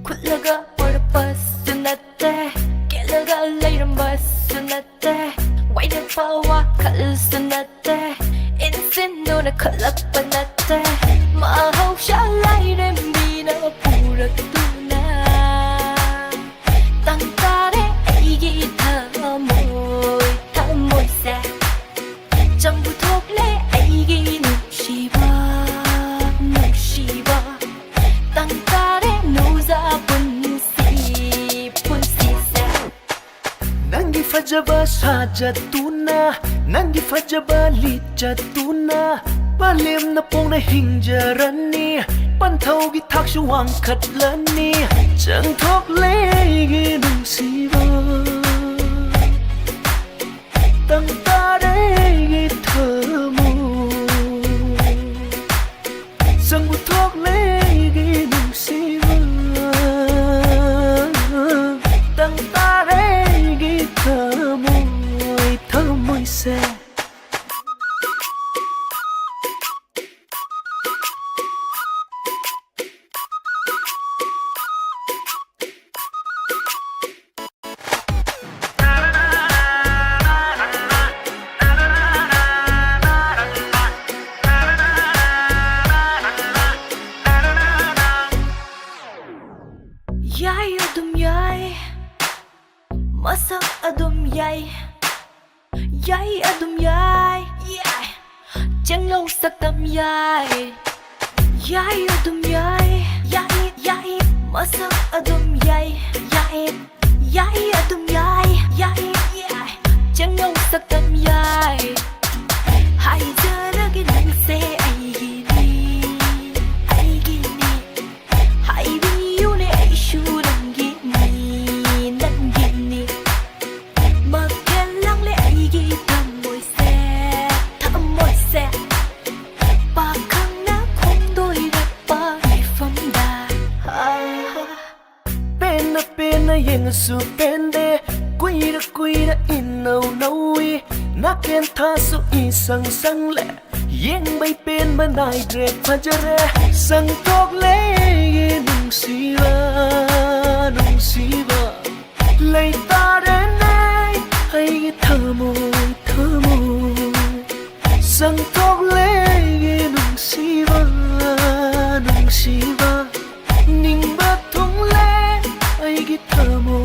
굴러가 버려버스 났대 깨려가 레이런 버스 났대 와이드 파와 칼스 났대 인생 노래 컬러빠 났대 마하우샤 라이렌 비나 부르두나 땅가래 이기 타모이세 전부 독래 이기 눕시바 땅가래 Nangi fajaba sajatuna Nangi fajaba lijatuna Balim na pong na hingjarani Pantaw gi takshu wang katlani Chang thok legi nung siba Tang taregi thamo Sang bu thok legi nung siba Tang taregi thamo se Yai adum yai Masa adum yai Yai adum yai Chẳng lâu sắc tâm yai Yai adum yai Yai Masa adum yai Yai adum yai Chẳng lâu sắc tâm yai Hai giờ đã cái nắng xe ai ghi ni Hai bi yêu này ai shu nang ghi ni Mà khen lắng lẽ ai ghi thầm môi xe Ba khăn ná không đôi đẹp ba ngày phẩm đà Bên na heng su pende Kuira inau naui Na ken tha su I sang sang le Yeng bay pen manai drek pajare Sang tok le nung siva Lay ta đến nay hay thamo Sang tok le nung siva Ning ba thung le hay thamo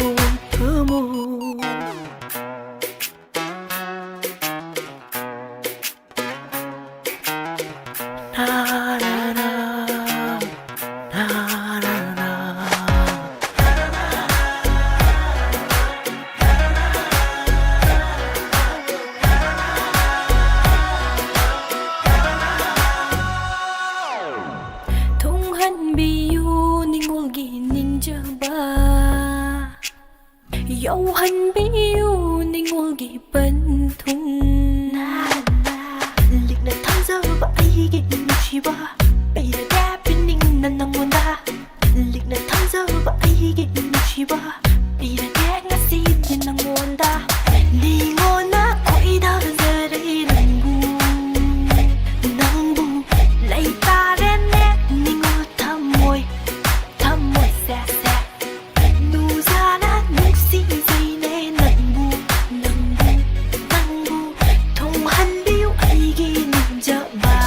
Thung han biu ningol gi ninja ba Yo han biu ningol gi ban thung Lik na tham gia ba ai gi chi ba Bây giờ đã bên ninh năn nang wanda Lik na tham gia ba ai gi chi ba Bây giờ đã nga si din nang wanda Li ngona koi da ra re nang bu Lay ta đến nét ningol tham môi xe Nu ra na nung si dây nè nang bu Thong han biu ai gi ninja ba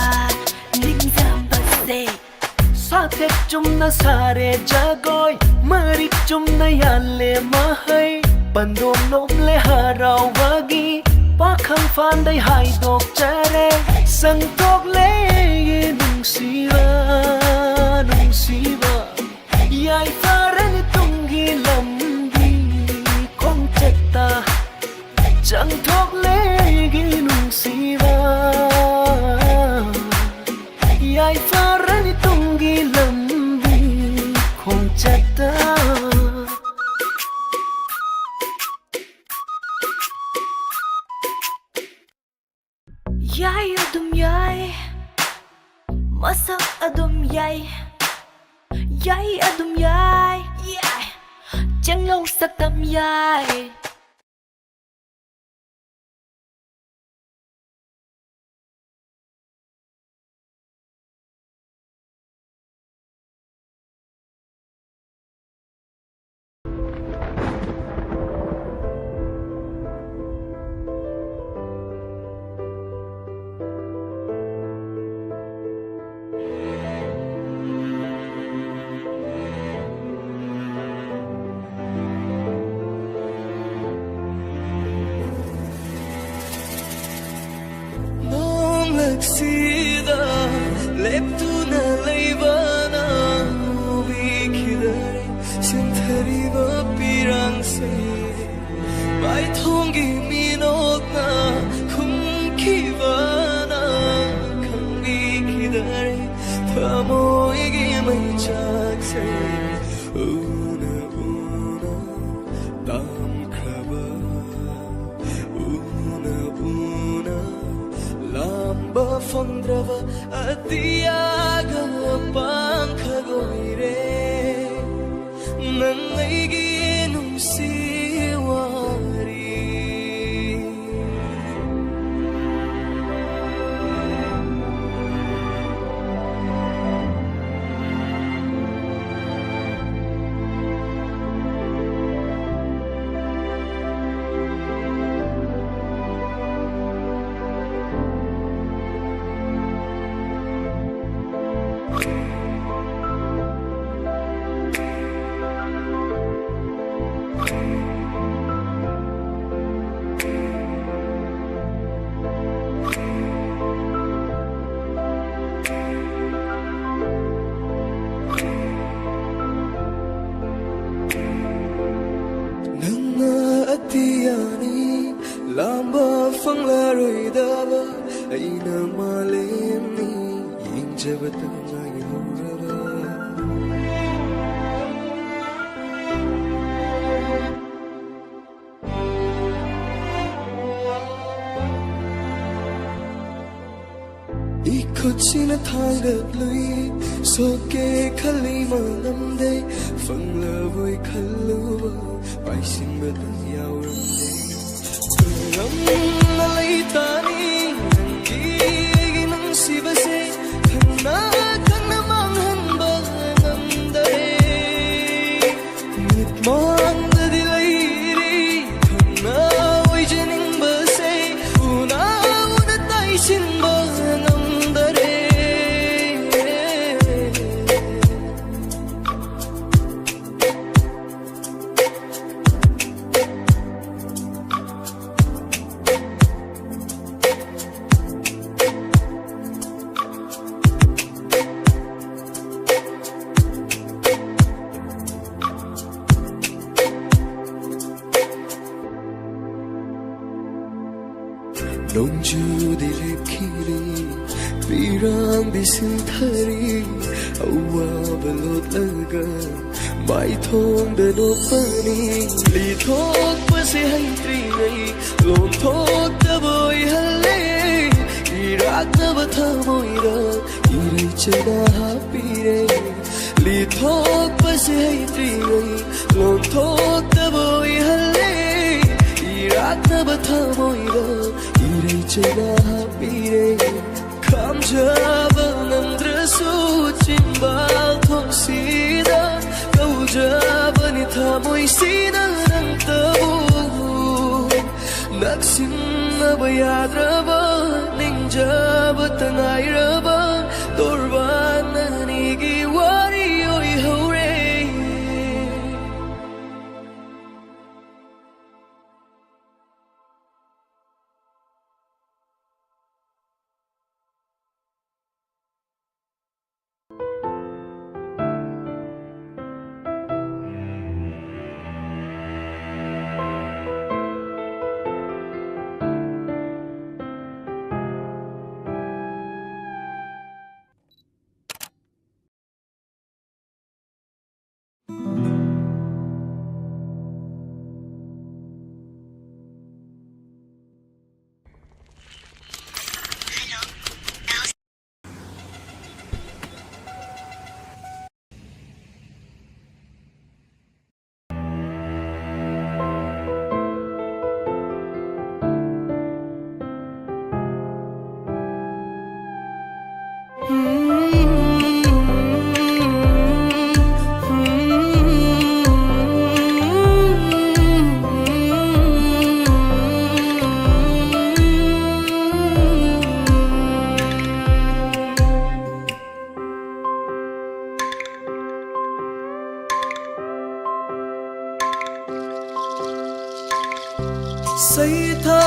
Satek chum na sare jagoy Marik chum na yale mahai Pandom nom le harau wagi Pakhang fan day hai dok chare Sang tok le nung siva Yai faran tunggi lambi Kong chetta Chang tok le nung siva Yai faran tunggi lambi Kong chetta Yai adum yai Masak adum yai Yai adum yai Chẳng lâu sắc tâm yai Sida leptuna leivana ubikidare sinthariva pirang se mai thongi minokna khumkivana khambikidare thamoigi mai chakse una tam khaba una Lamba fondrava atiaga pankhagoire Nangaigi nungsiwari Atiani lamba fangla roidaba aina malemni yingjabata ngai horaba Iko खुदसिन थांगलुई सोके खली मालमदे फंगलबुई खल्लुवा पाइसिन बदल यावरमदे रम नलैतानी नंगी नंसिबसे खन्ना खन्ना मांगहनबा नमदरे मितमांगदि लैरी खन्ना ओइजनिंबसे उना उना ताइसिनबा नमदरे Nongju dilipkiri pirang disintari awa balot laga mai thong de no pani li thok pase hai tri ngai lom thok da boy halle irak da batha moira irai chada ha pire li thok pase hai tri ngai lom thok da boy halle irak da batha moira irai chada ha pire Kamjaba namdrasu chimbal thosida kaujaba ni thamoi sina nang tabu naksim nabayadraba ningjaba tanairaba dorban nigi wari oi hore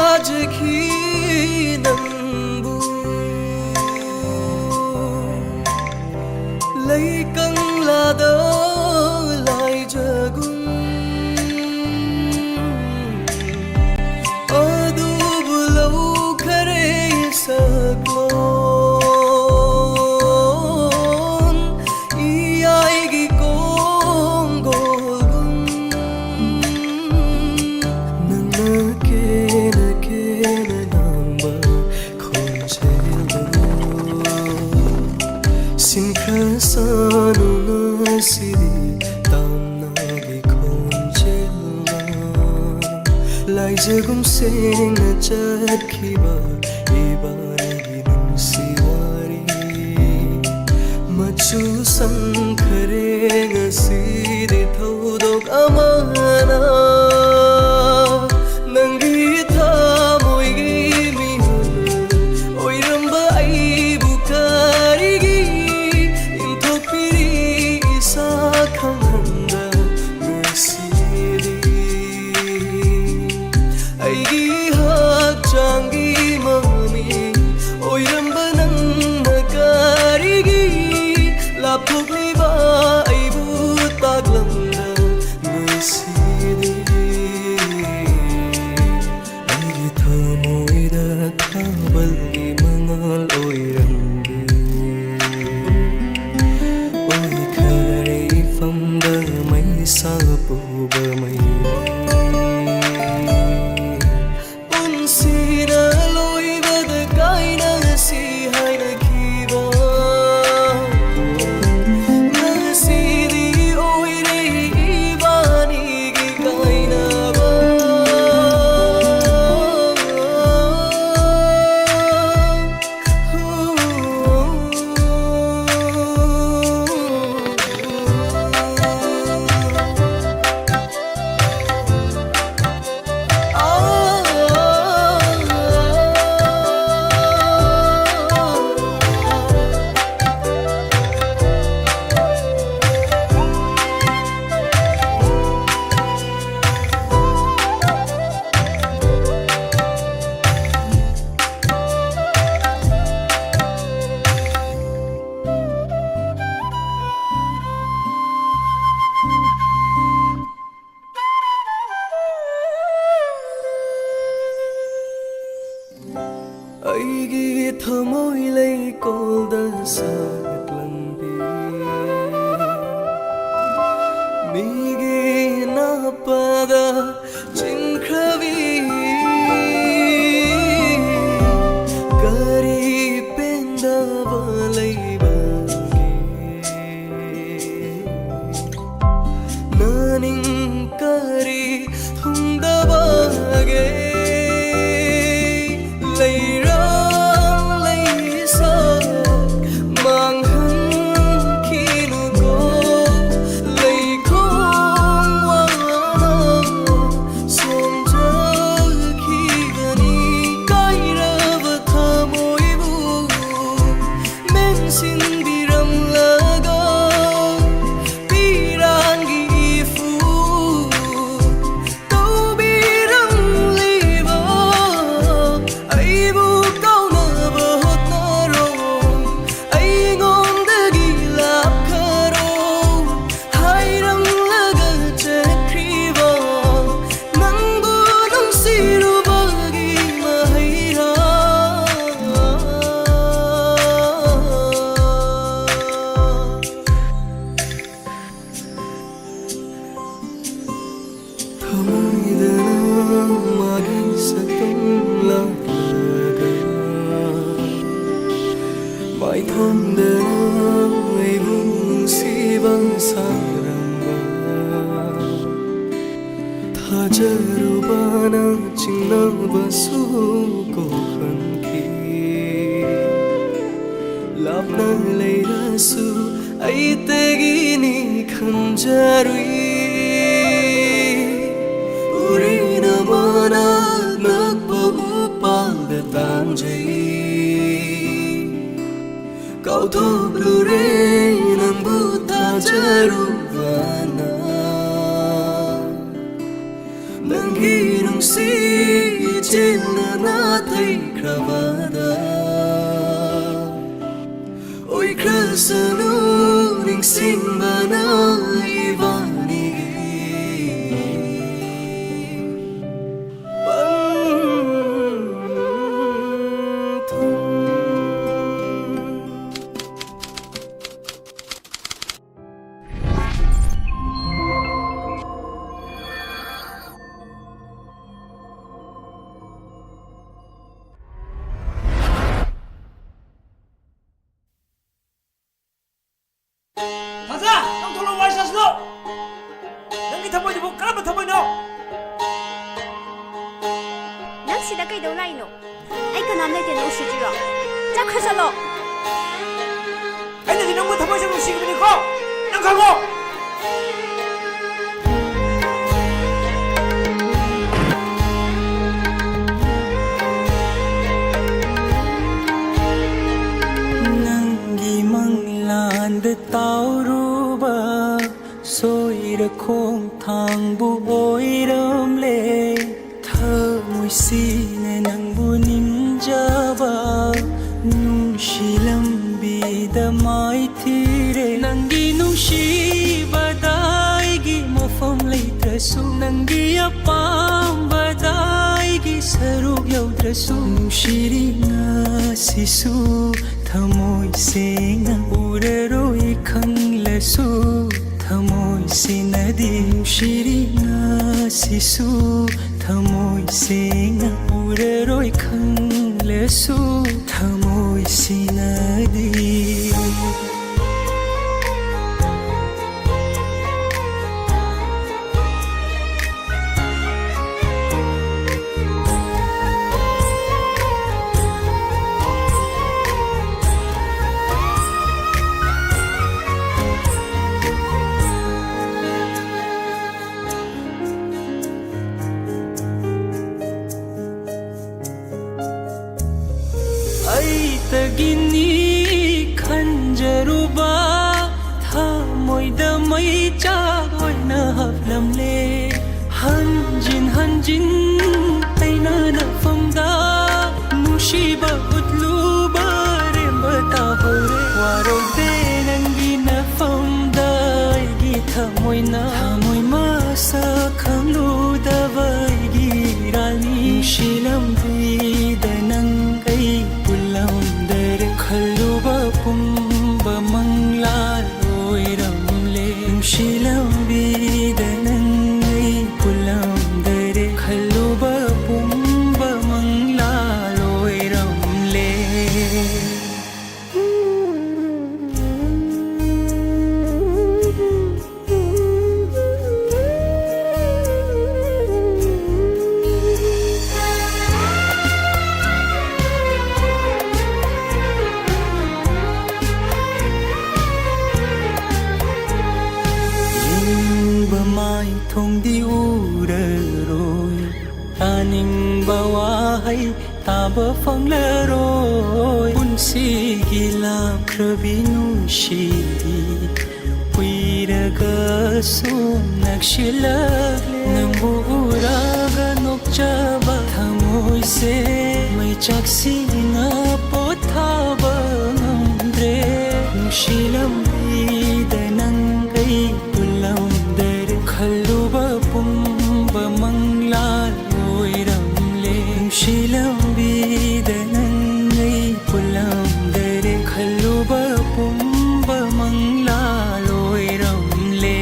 Saytacaki nambu Laikang lada lai jagun Adu bulau kare saklon Iyaigi kong golgun Nanake Sanu nasiri tamnagi khonjela lai jagum sing na chakhiba ibaragi nungsiwari machu sankhare ngasidi thodok amana nangi thamoigi mihun oiramba aibu karigi Khanda ngasidi aigi hachangi mami oiramba nang nakarigi lapukli ba aibu taglamda ngasidi Migi na pada chinkravi Kari penda valai bange Naning kari thunda bage Mai thôn đến ngày buông si băng saramba tha jaru bana chingna basu ko khanki lapna leira su ai tegi ni khanjarui urina mana nakpa upal tangjai Kau thuk lure nang buta jaruvana Nang hinong si chilna na thay kravada Oi krasanu ning simba na ivanigi Taza, nang tulong wala sa slo. Nang kita mo di mo kala mo no. Nang sida kay daw lai no. Ay kanam lai no si jiro. Ja khasa lo. Ay na dinong mo tamo sa musik ni ko. Nang kago. Tauruba soira khong thang bu oiram le thamoi sine nang bu nimjaba nungshi lambi da mai thire nangi nungshi badai gi mafam leitrasu nangi apam badai gi saruk yaudrasu nungshiri nga sisu thamoi senga ureroi khanglesu thamoi sinadi shiri nga sisu thamoi senga ureroi khanglesu thamoi sinadi Tagini thongdi uraroi taninba wahai taba fanglaroi punsigi lakrabi nushidi puiraga sum nakshilakle nangbu uraga nokchaba thamoise mai chaksina pothaba ngamdre nushilamida nangai pulamdare khaluba pumba mangla loiramle nushilamida nangai pulamdare khaluba pumba mangla loiramle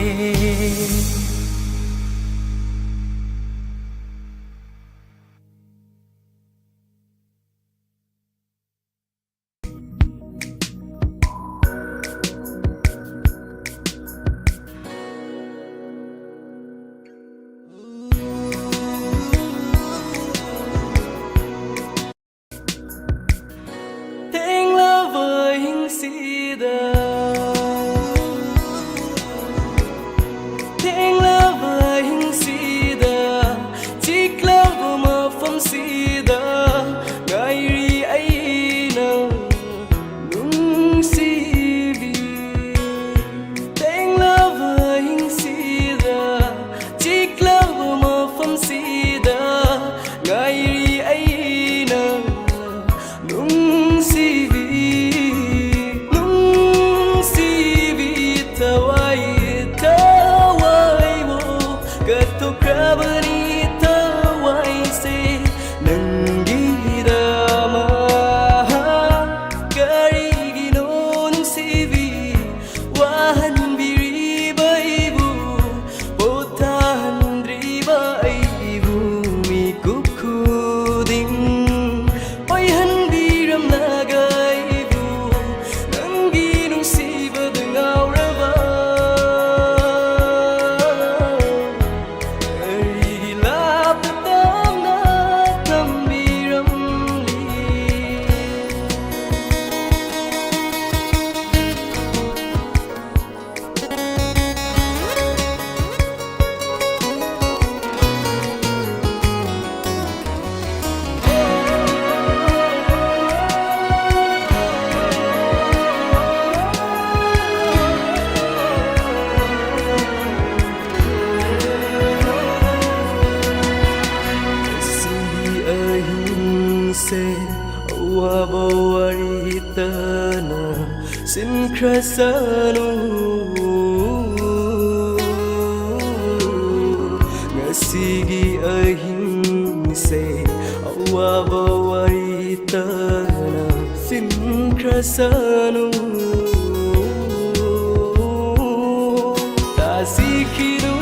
Tiếng lá với hình si đờ Tiếng lá với hình si đờ Chiếc lá vô mà phong si đờ Ngày ri ấy nờ Nung si vi Tiếng lá với hình si đờ Chiếc lá vô mà phong si đờ Ngày ri ấy nờ Nung si vi tawai mo kato krabani tawai se nangi dama kari ginon si vi wahan biri baibu potahan driba aibu mi kukuding oi han biram lagaibu nangi nung siba dengau raba Kari lap tam na tam biram li Sindi ahing se wabawarita na sinkrasano Ngasigi ahing se wabawarita na sinkrasano Tasikiru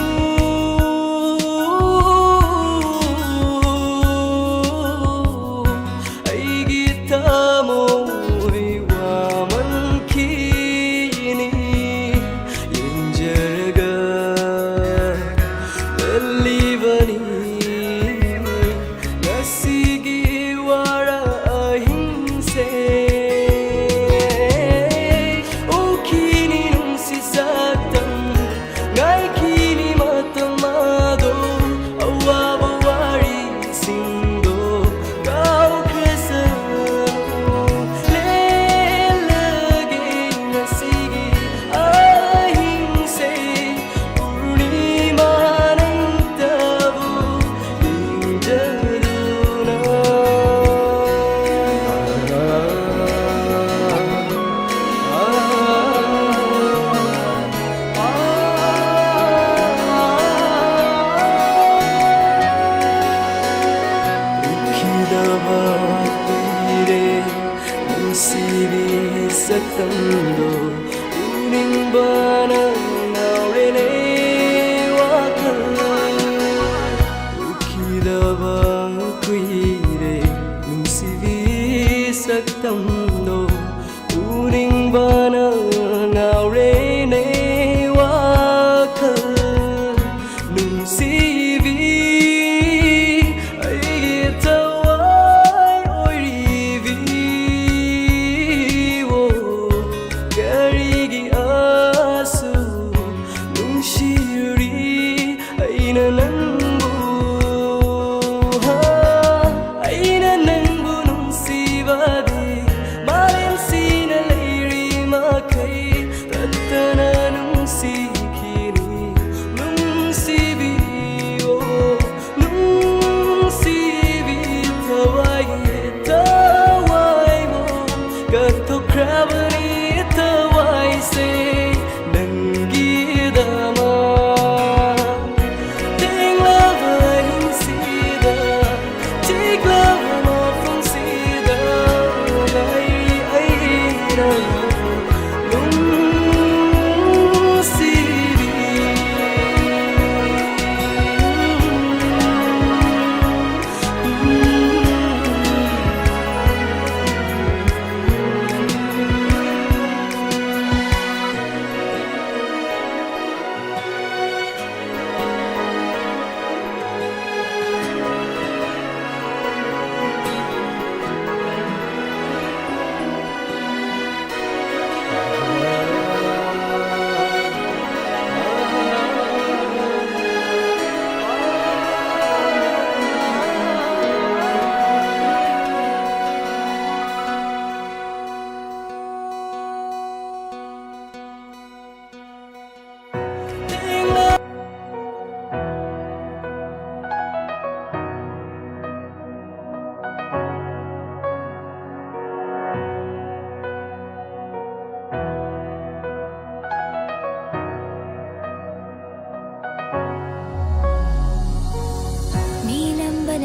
Nasigi wara ahing se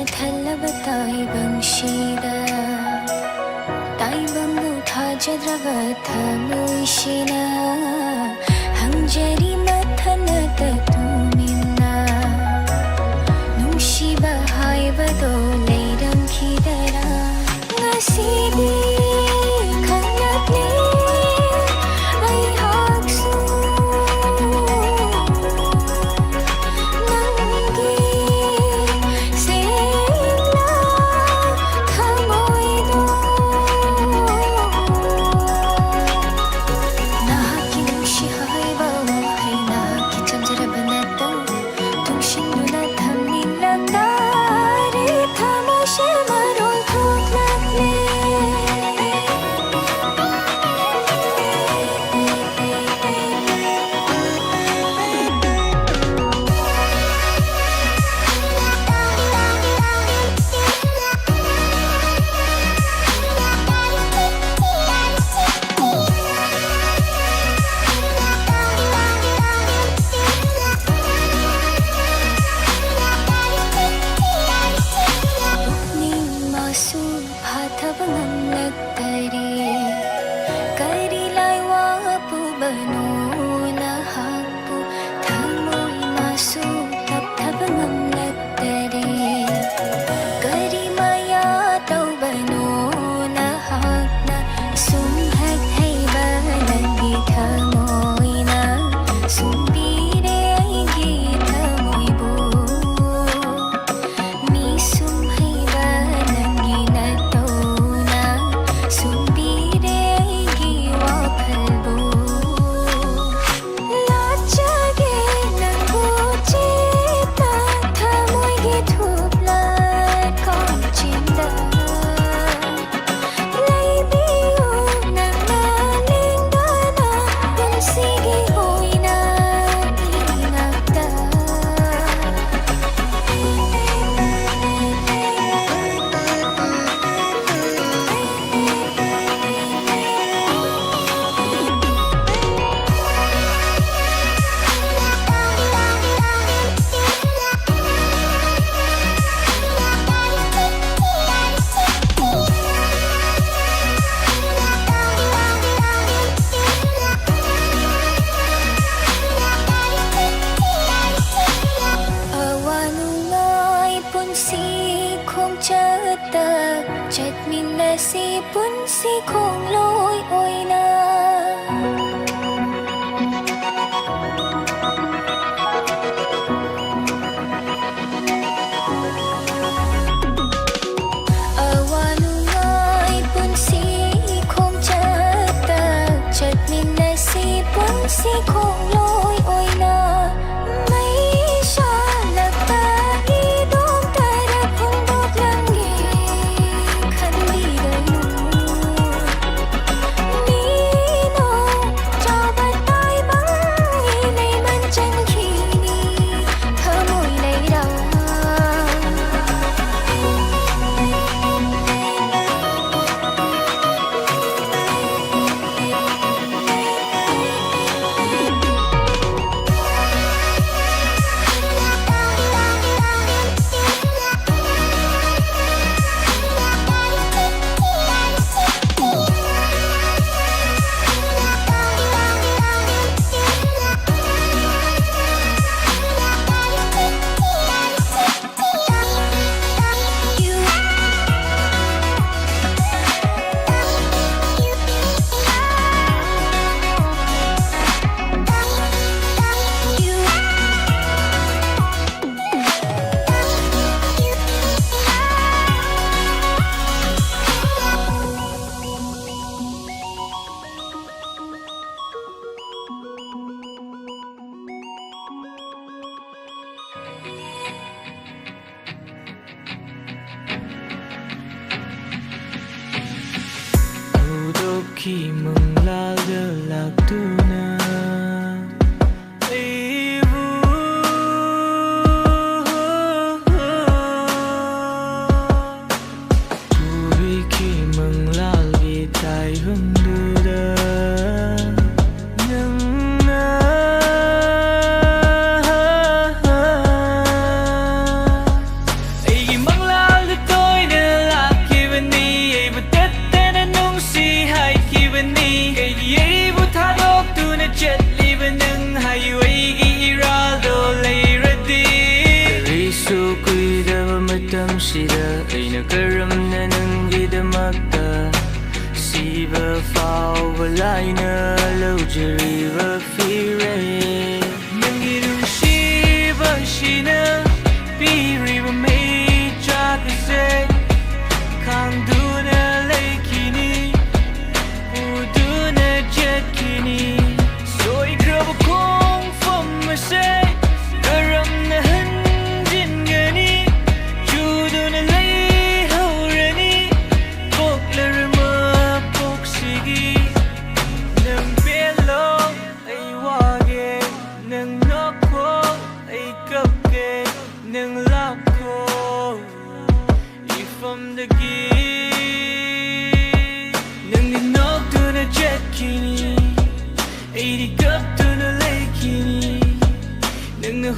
ꯅꯨꯡꯁꯤꯅ ꯊꯜꯂꯕ ꯇꯥꯏꯕꯪꯁꯤꯗ ꯇꯥꯏꯕꯪꯕꯨ ꯊꯥꯖꯗ꯭ꯔꯕ ꯊꯃꯣꯏꯁꯤꯅ ꯍꯪꯖꯔꯤ ꯃꯊꯟꯇ ꯇꯨꯃꯤꯟꯅ ꯅꯨꯡꯁꯤꯕ ꯍꯥꯏꯕꯗꯣ ꯂꯩꯔꯝꯈꯤꯗꯔꯥ ꯉꯁꯤꯗꯤ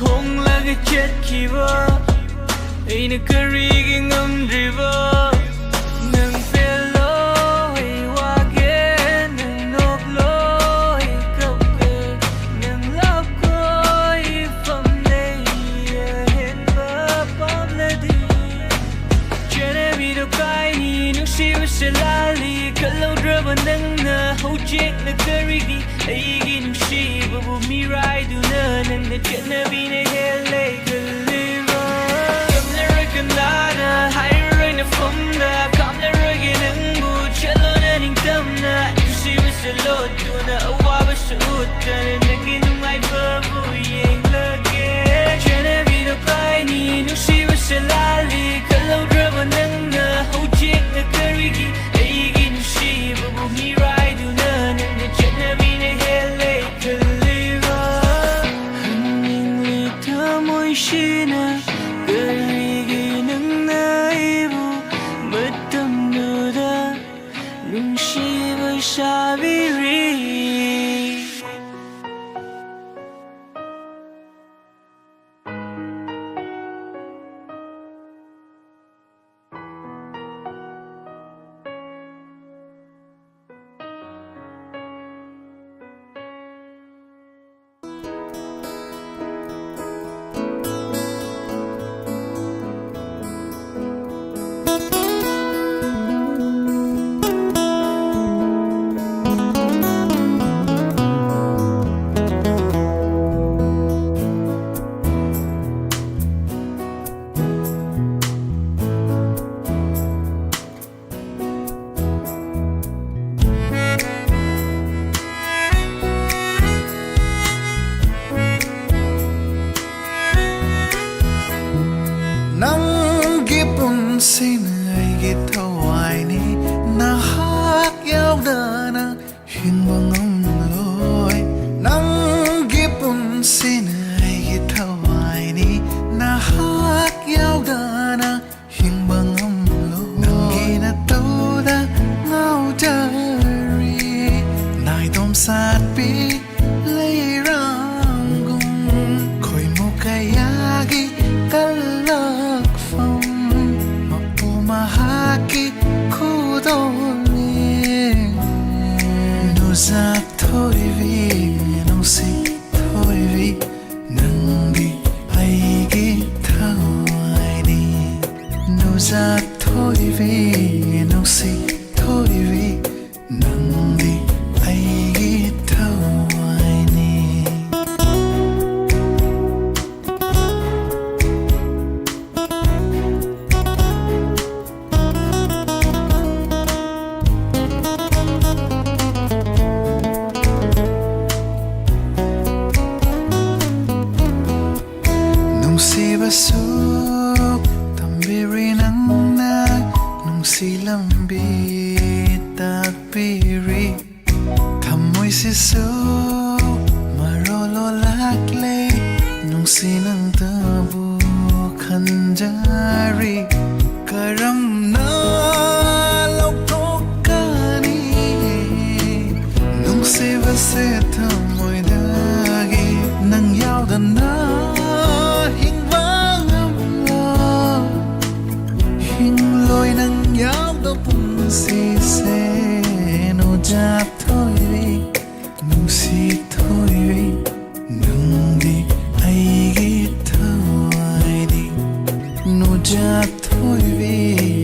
honglaga chatkiba aina karigi ngamdriba nang pelo ai wage nang noklo ai kapke nang love ko ai famlei henba pamladi chene bido kai ni nusi wasalali kalau draba nang na hojek na karigi aigi nusi babu mirai duna nang na chena bina hele kaliva kamle rekanada hairai na fumda kamle reganang bu chalo na ning tamna nusi wasalo duna awaba sa utan naginung ay babu yeng lage chena bina kai ni nusi wasalali kalau draba nang na hojek na karigi aigi nusi babu mirai duna nang na chena bina hele kaliva hanging tamoy shina karigi nang naibu matamnuda nung shiba sabiri thôi vì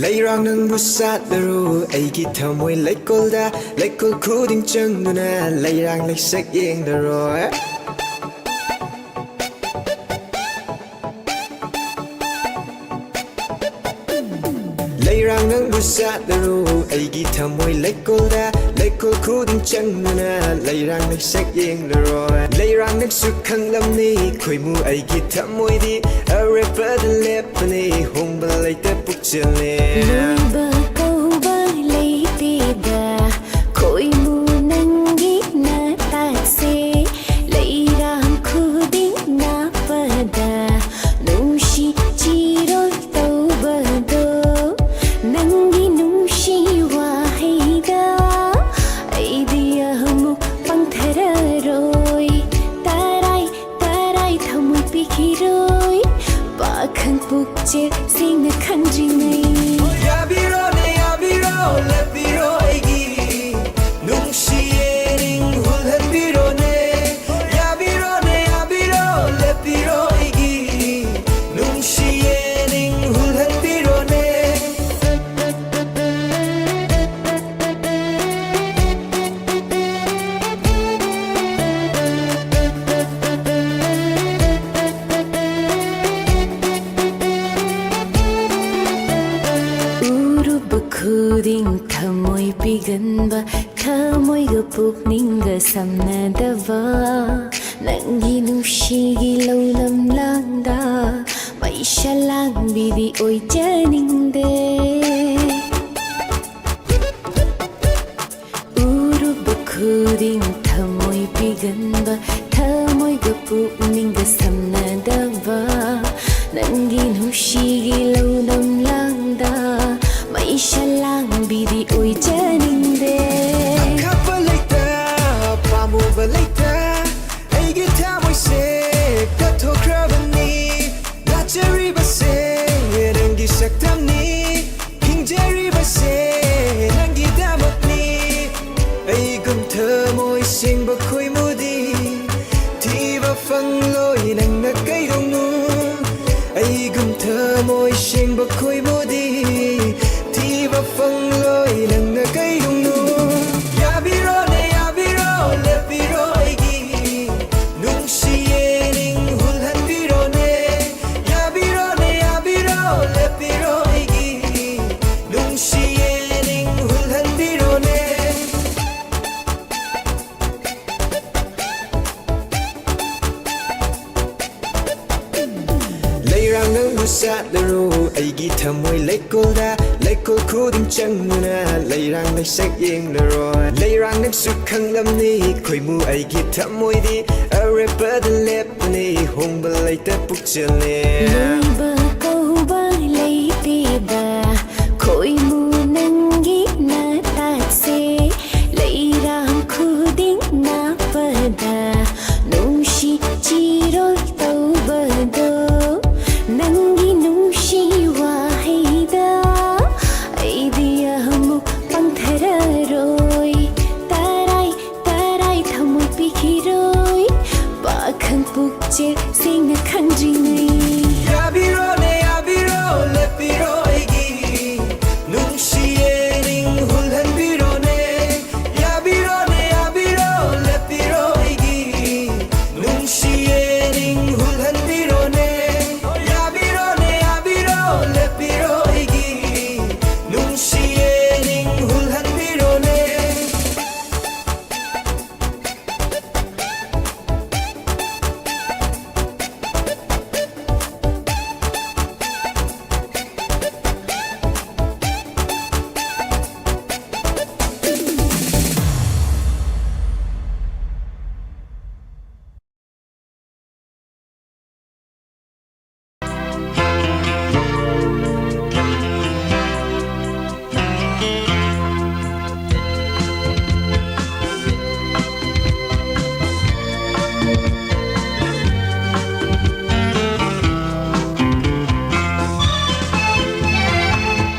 Leirang nang busatlaru aigi thamoy laikolda laikol khuding changduna leirang laisak yengdaro Leirang nang busatlaru aigi thamoy laikolda laikol khuding changduna leirang laisak yengdaro Leirang nang sukhang lamni khoimu aigi thamoy di arepa the lepani hongba laita pukchale Luiba kauba leitida koi mu nangi na tatse leiram khuding na pada nushi chirol taubado nangi nushi wahida aidiya mu pangthararoi tarai tarai thamui pikiroi pakhang pukche sing khanjingai Yabirone yabiro lepiro aigi nungshiyering hulhan birone Yabirone yabiro lepiro aigi nungshiyering hulhan birone khuding thamoy piganba thamoy ga pukning ga samnadava nangi nushigi laulam langda maisha lang bidi oi janingde uruba khuding thamoy piganba thamoy ga pukning ga samnadava nangi nushigi laulam langda maisha lang bidi oi janingde Akapa laita pamuba laita aigi thamoy se kathokravani nachari base rangi saktamni hingjari base rangi damakni aigum thamoy singba khoi mudi thiba fangloi nangna kaidongnu aigum thamoy singba khoi mudi thiba fangloi nangna kaidongnu yabirone yabiro lepiro aigi nungshiyering hulhan birone yabirone yabiro lepiro aigi nungshiyering hulhan birone Leirang nang busatlaru aigi thamoy laikolda laikol khuding changna leirang laisak yenglaro Leirang nang sukhang lamni khoimu aigi thamoy di arepa the lepani hongba laita pukchale Luiba kauba leitida koi mu nangi na tatse leiram khuding na pada nushi chirol taubado nangi nushi wahida aidiya mu pangthararoi tarai tarai thamui pikiroi pakhang pukche sing khanjingai Yabirone yabiro lepiro aigi nungshiyering hulhan birone Yabirone yabiro lepiro aigi nungshiyering hulhan birone Yabirone yabiro lepiro aigi nungshiyering hulhan birone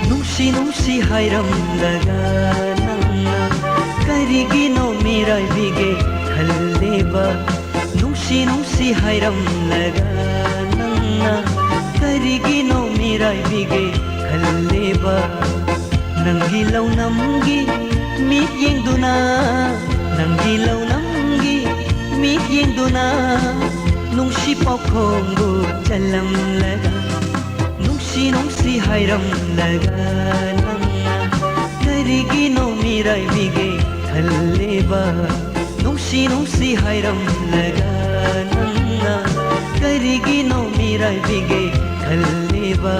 Nungsi nungsi hairamlaga nangna karigino mirai bige halleba Nungsi nungsi hairamlaga nangna karigino mirai bige खल्लेबा नंगी लौनमगी मीत येंदुना नंगी लौनमगी मीत येंदुना नुंसी पाखोंगु चलमलगा नुंसी नुंसी हायरमलगा नंगा करिगिनो मिरायबिगे खल्लेबा नुंसी नुंसी हायरमलगा नंगा करिगिनो मिरायबिगे खल्लेबा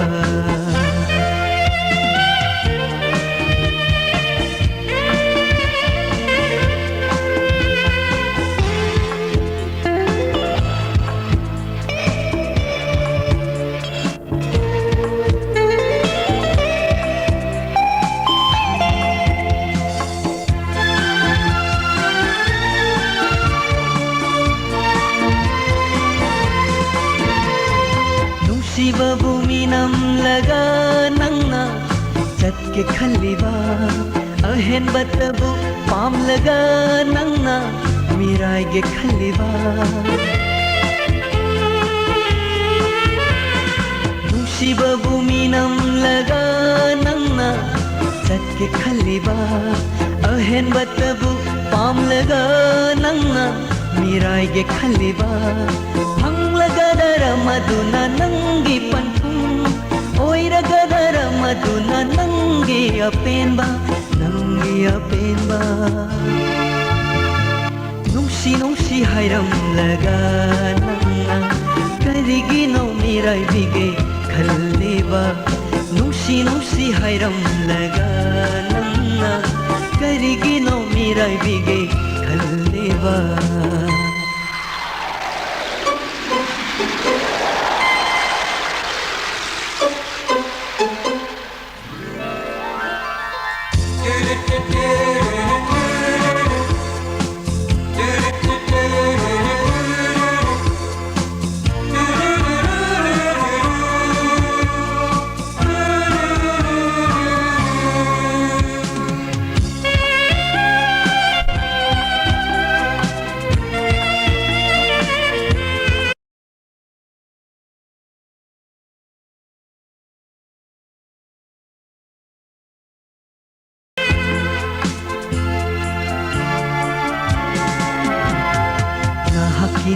भूमि नम लगा नंगना चट के खलीबा अहन बतबू पाम लगा नंगना मिराय के खलीबा शिव भूमि नम लगा नंगना चट के खलीबा अहन बतबू पाम लगा नंगना मिराय के खलीबा हंगलगदर मधुना नंगी पंथुम ओइरगदर मधुना नंगी अपेनबा नुंसी नुंसी हायरम लगा नंगा करिगिनो मिरायबिगे खल्लेबा नुंसी नुंसी हायरम लगा नंगा करिगिनो मिरायबिगे खल्लेबा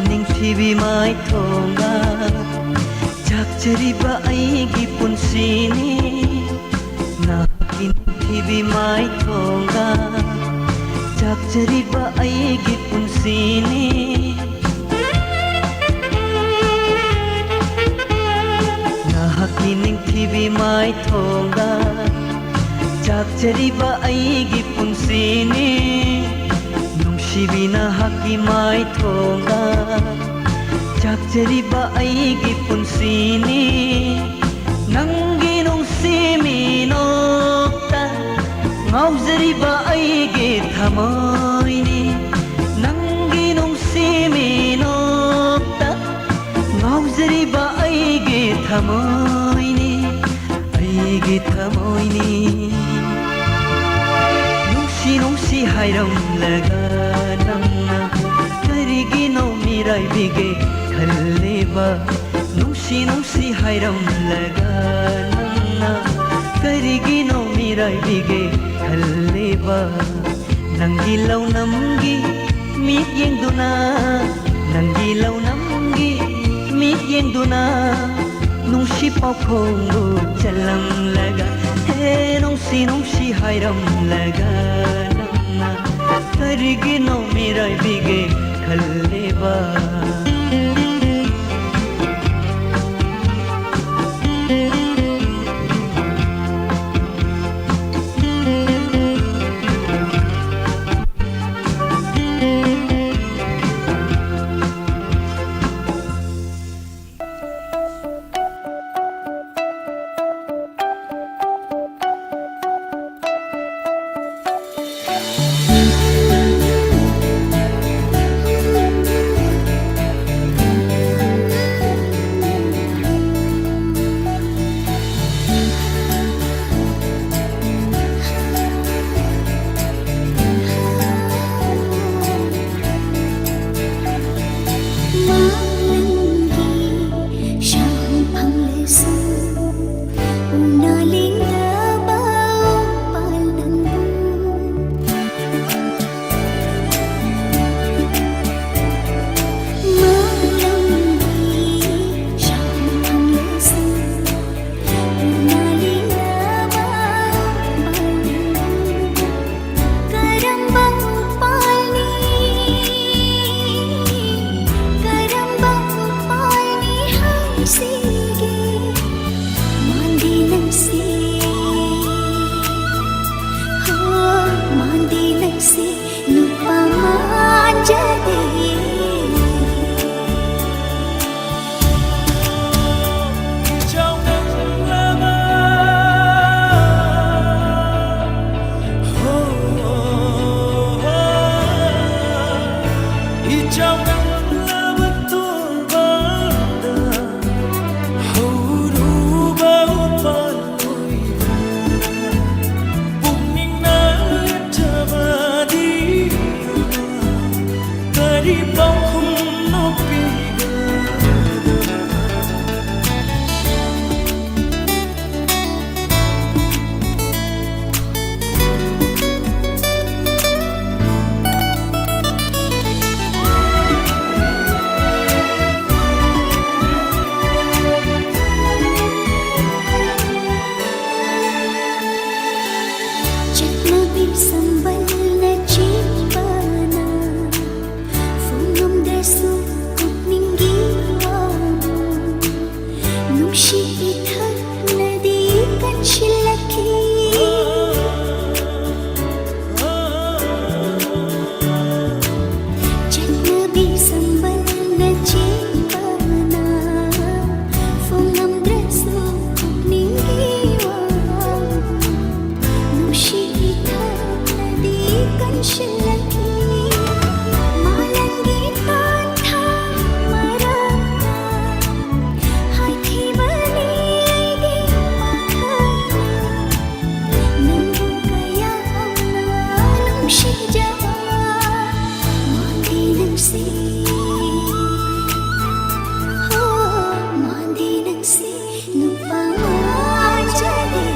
ꯅꯤꯡꯊꯤꯕꯤ ꯃꯥꯏꯊꯣꯡꯒ ꯆꯥꯛꯆꯔꯤꯕ ꯑꯩꯒꯤ ꯄꯨꯟꯁꯤꯅꯤ ꯅꯍꯥꯛꯀꯤ ꯅꯤꯡꯊꯤꯕꯤ ꯃꯥꯏꯊꯣꯡꯒ ꯆꯥꯛꯆꯔꯤꯕ ꯑꯩꯒꯤ ꯄꯨꯟꯁꯤꯅꯤ ꯅꯍꯥꯛꯀꯤ ꯅꯤꯡꯊꯤꯕꯤ ꯃꯥꯏꯊꯣꯡꯒ ꯆꯥꯛꯆꯔꯤꯕ ꯑꯩꯒꯤ ꯄꯨꯟꯁꯤꯅꯤ ꯅꯨꯡꯁꯤꯕꯤꯅ ꯍꯛꯀꯤ ꯃꯥꯏꯊꯣꯡꯒ ꯆꯥꯛꯆꯔꯤꯕ ꯑꯩꯒꯤ ꯄꯨꯟꯁꯤꯅꯤ ꯅꯪꯒꯤ ꯅꯨꯡꯁꯤ ꯃꯤꯅꯣꯛꯇ ꯉꯥꯎꯖꯔꯤꯕ ꯑꯩꯒꯤ ꯊꯃꯣꯏꯅꯤ ꯅꯪꯒꯤ ꯅꯨꯡꯁꯤ ꯃꯤꯅꯣꯛꯇ ꯉꯥꯎꯖꯔꯤꯕ ꯑꯩꯒꯤ ꯊꯃꯣꯏꯅꯤ ꯑꯩꯒꯤ ꯊꯃꯣꯏꯅꯤ नुंसी हायरमलगा नंगा करिगिनो मिरायबिगे खल्लेबा नुंसी हायरमलगा नंगा करिगिनो मिरायबिगे खल्लेबा नंगी लौनमगी मीत येंदुना नंगी लौनमगी मीत येंदुना नुंसी पाखोंगु चलमलगा हे नुंसी हायरमलगा करिगिनो मिरायबिगे खल्लेबा Ikaw ang labaturbanda Hauruba upaloy Pugning na tabadi Karibang kunopiga Jatnabi sambal na chimpana Fungam desu kupningiwa Nungshi ithak nadi kan shilaki Jatnabi sambal na chimpana Fungam desu kupningiwa Shilaki malangitan tha maraka hai thi bani di makana nangu kaya nang shi jawa mandi nang si mandi nang si nupa jadi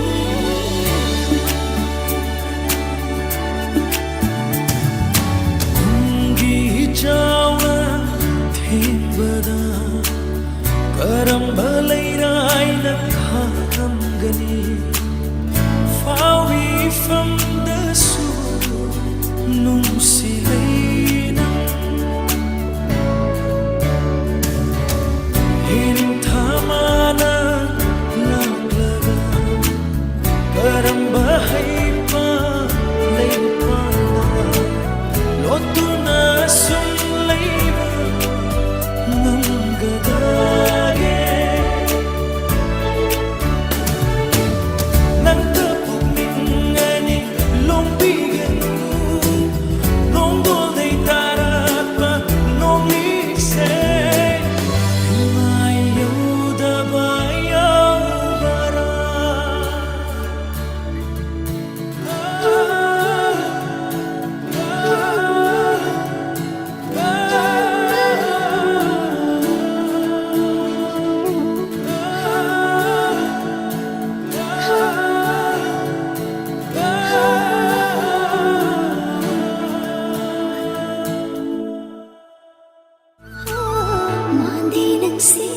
Jawa thembada karamba leirai na khamgani far away from the sun nung sileina hiring thamana laglaga karamba haipa leipana lotuna sum see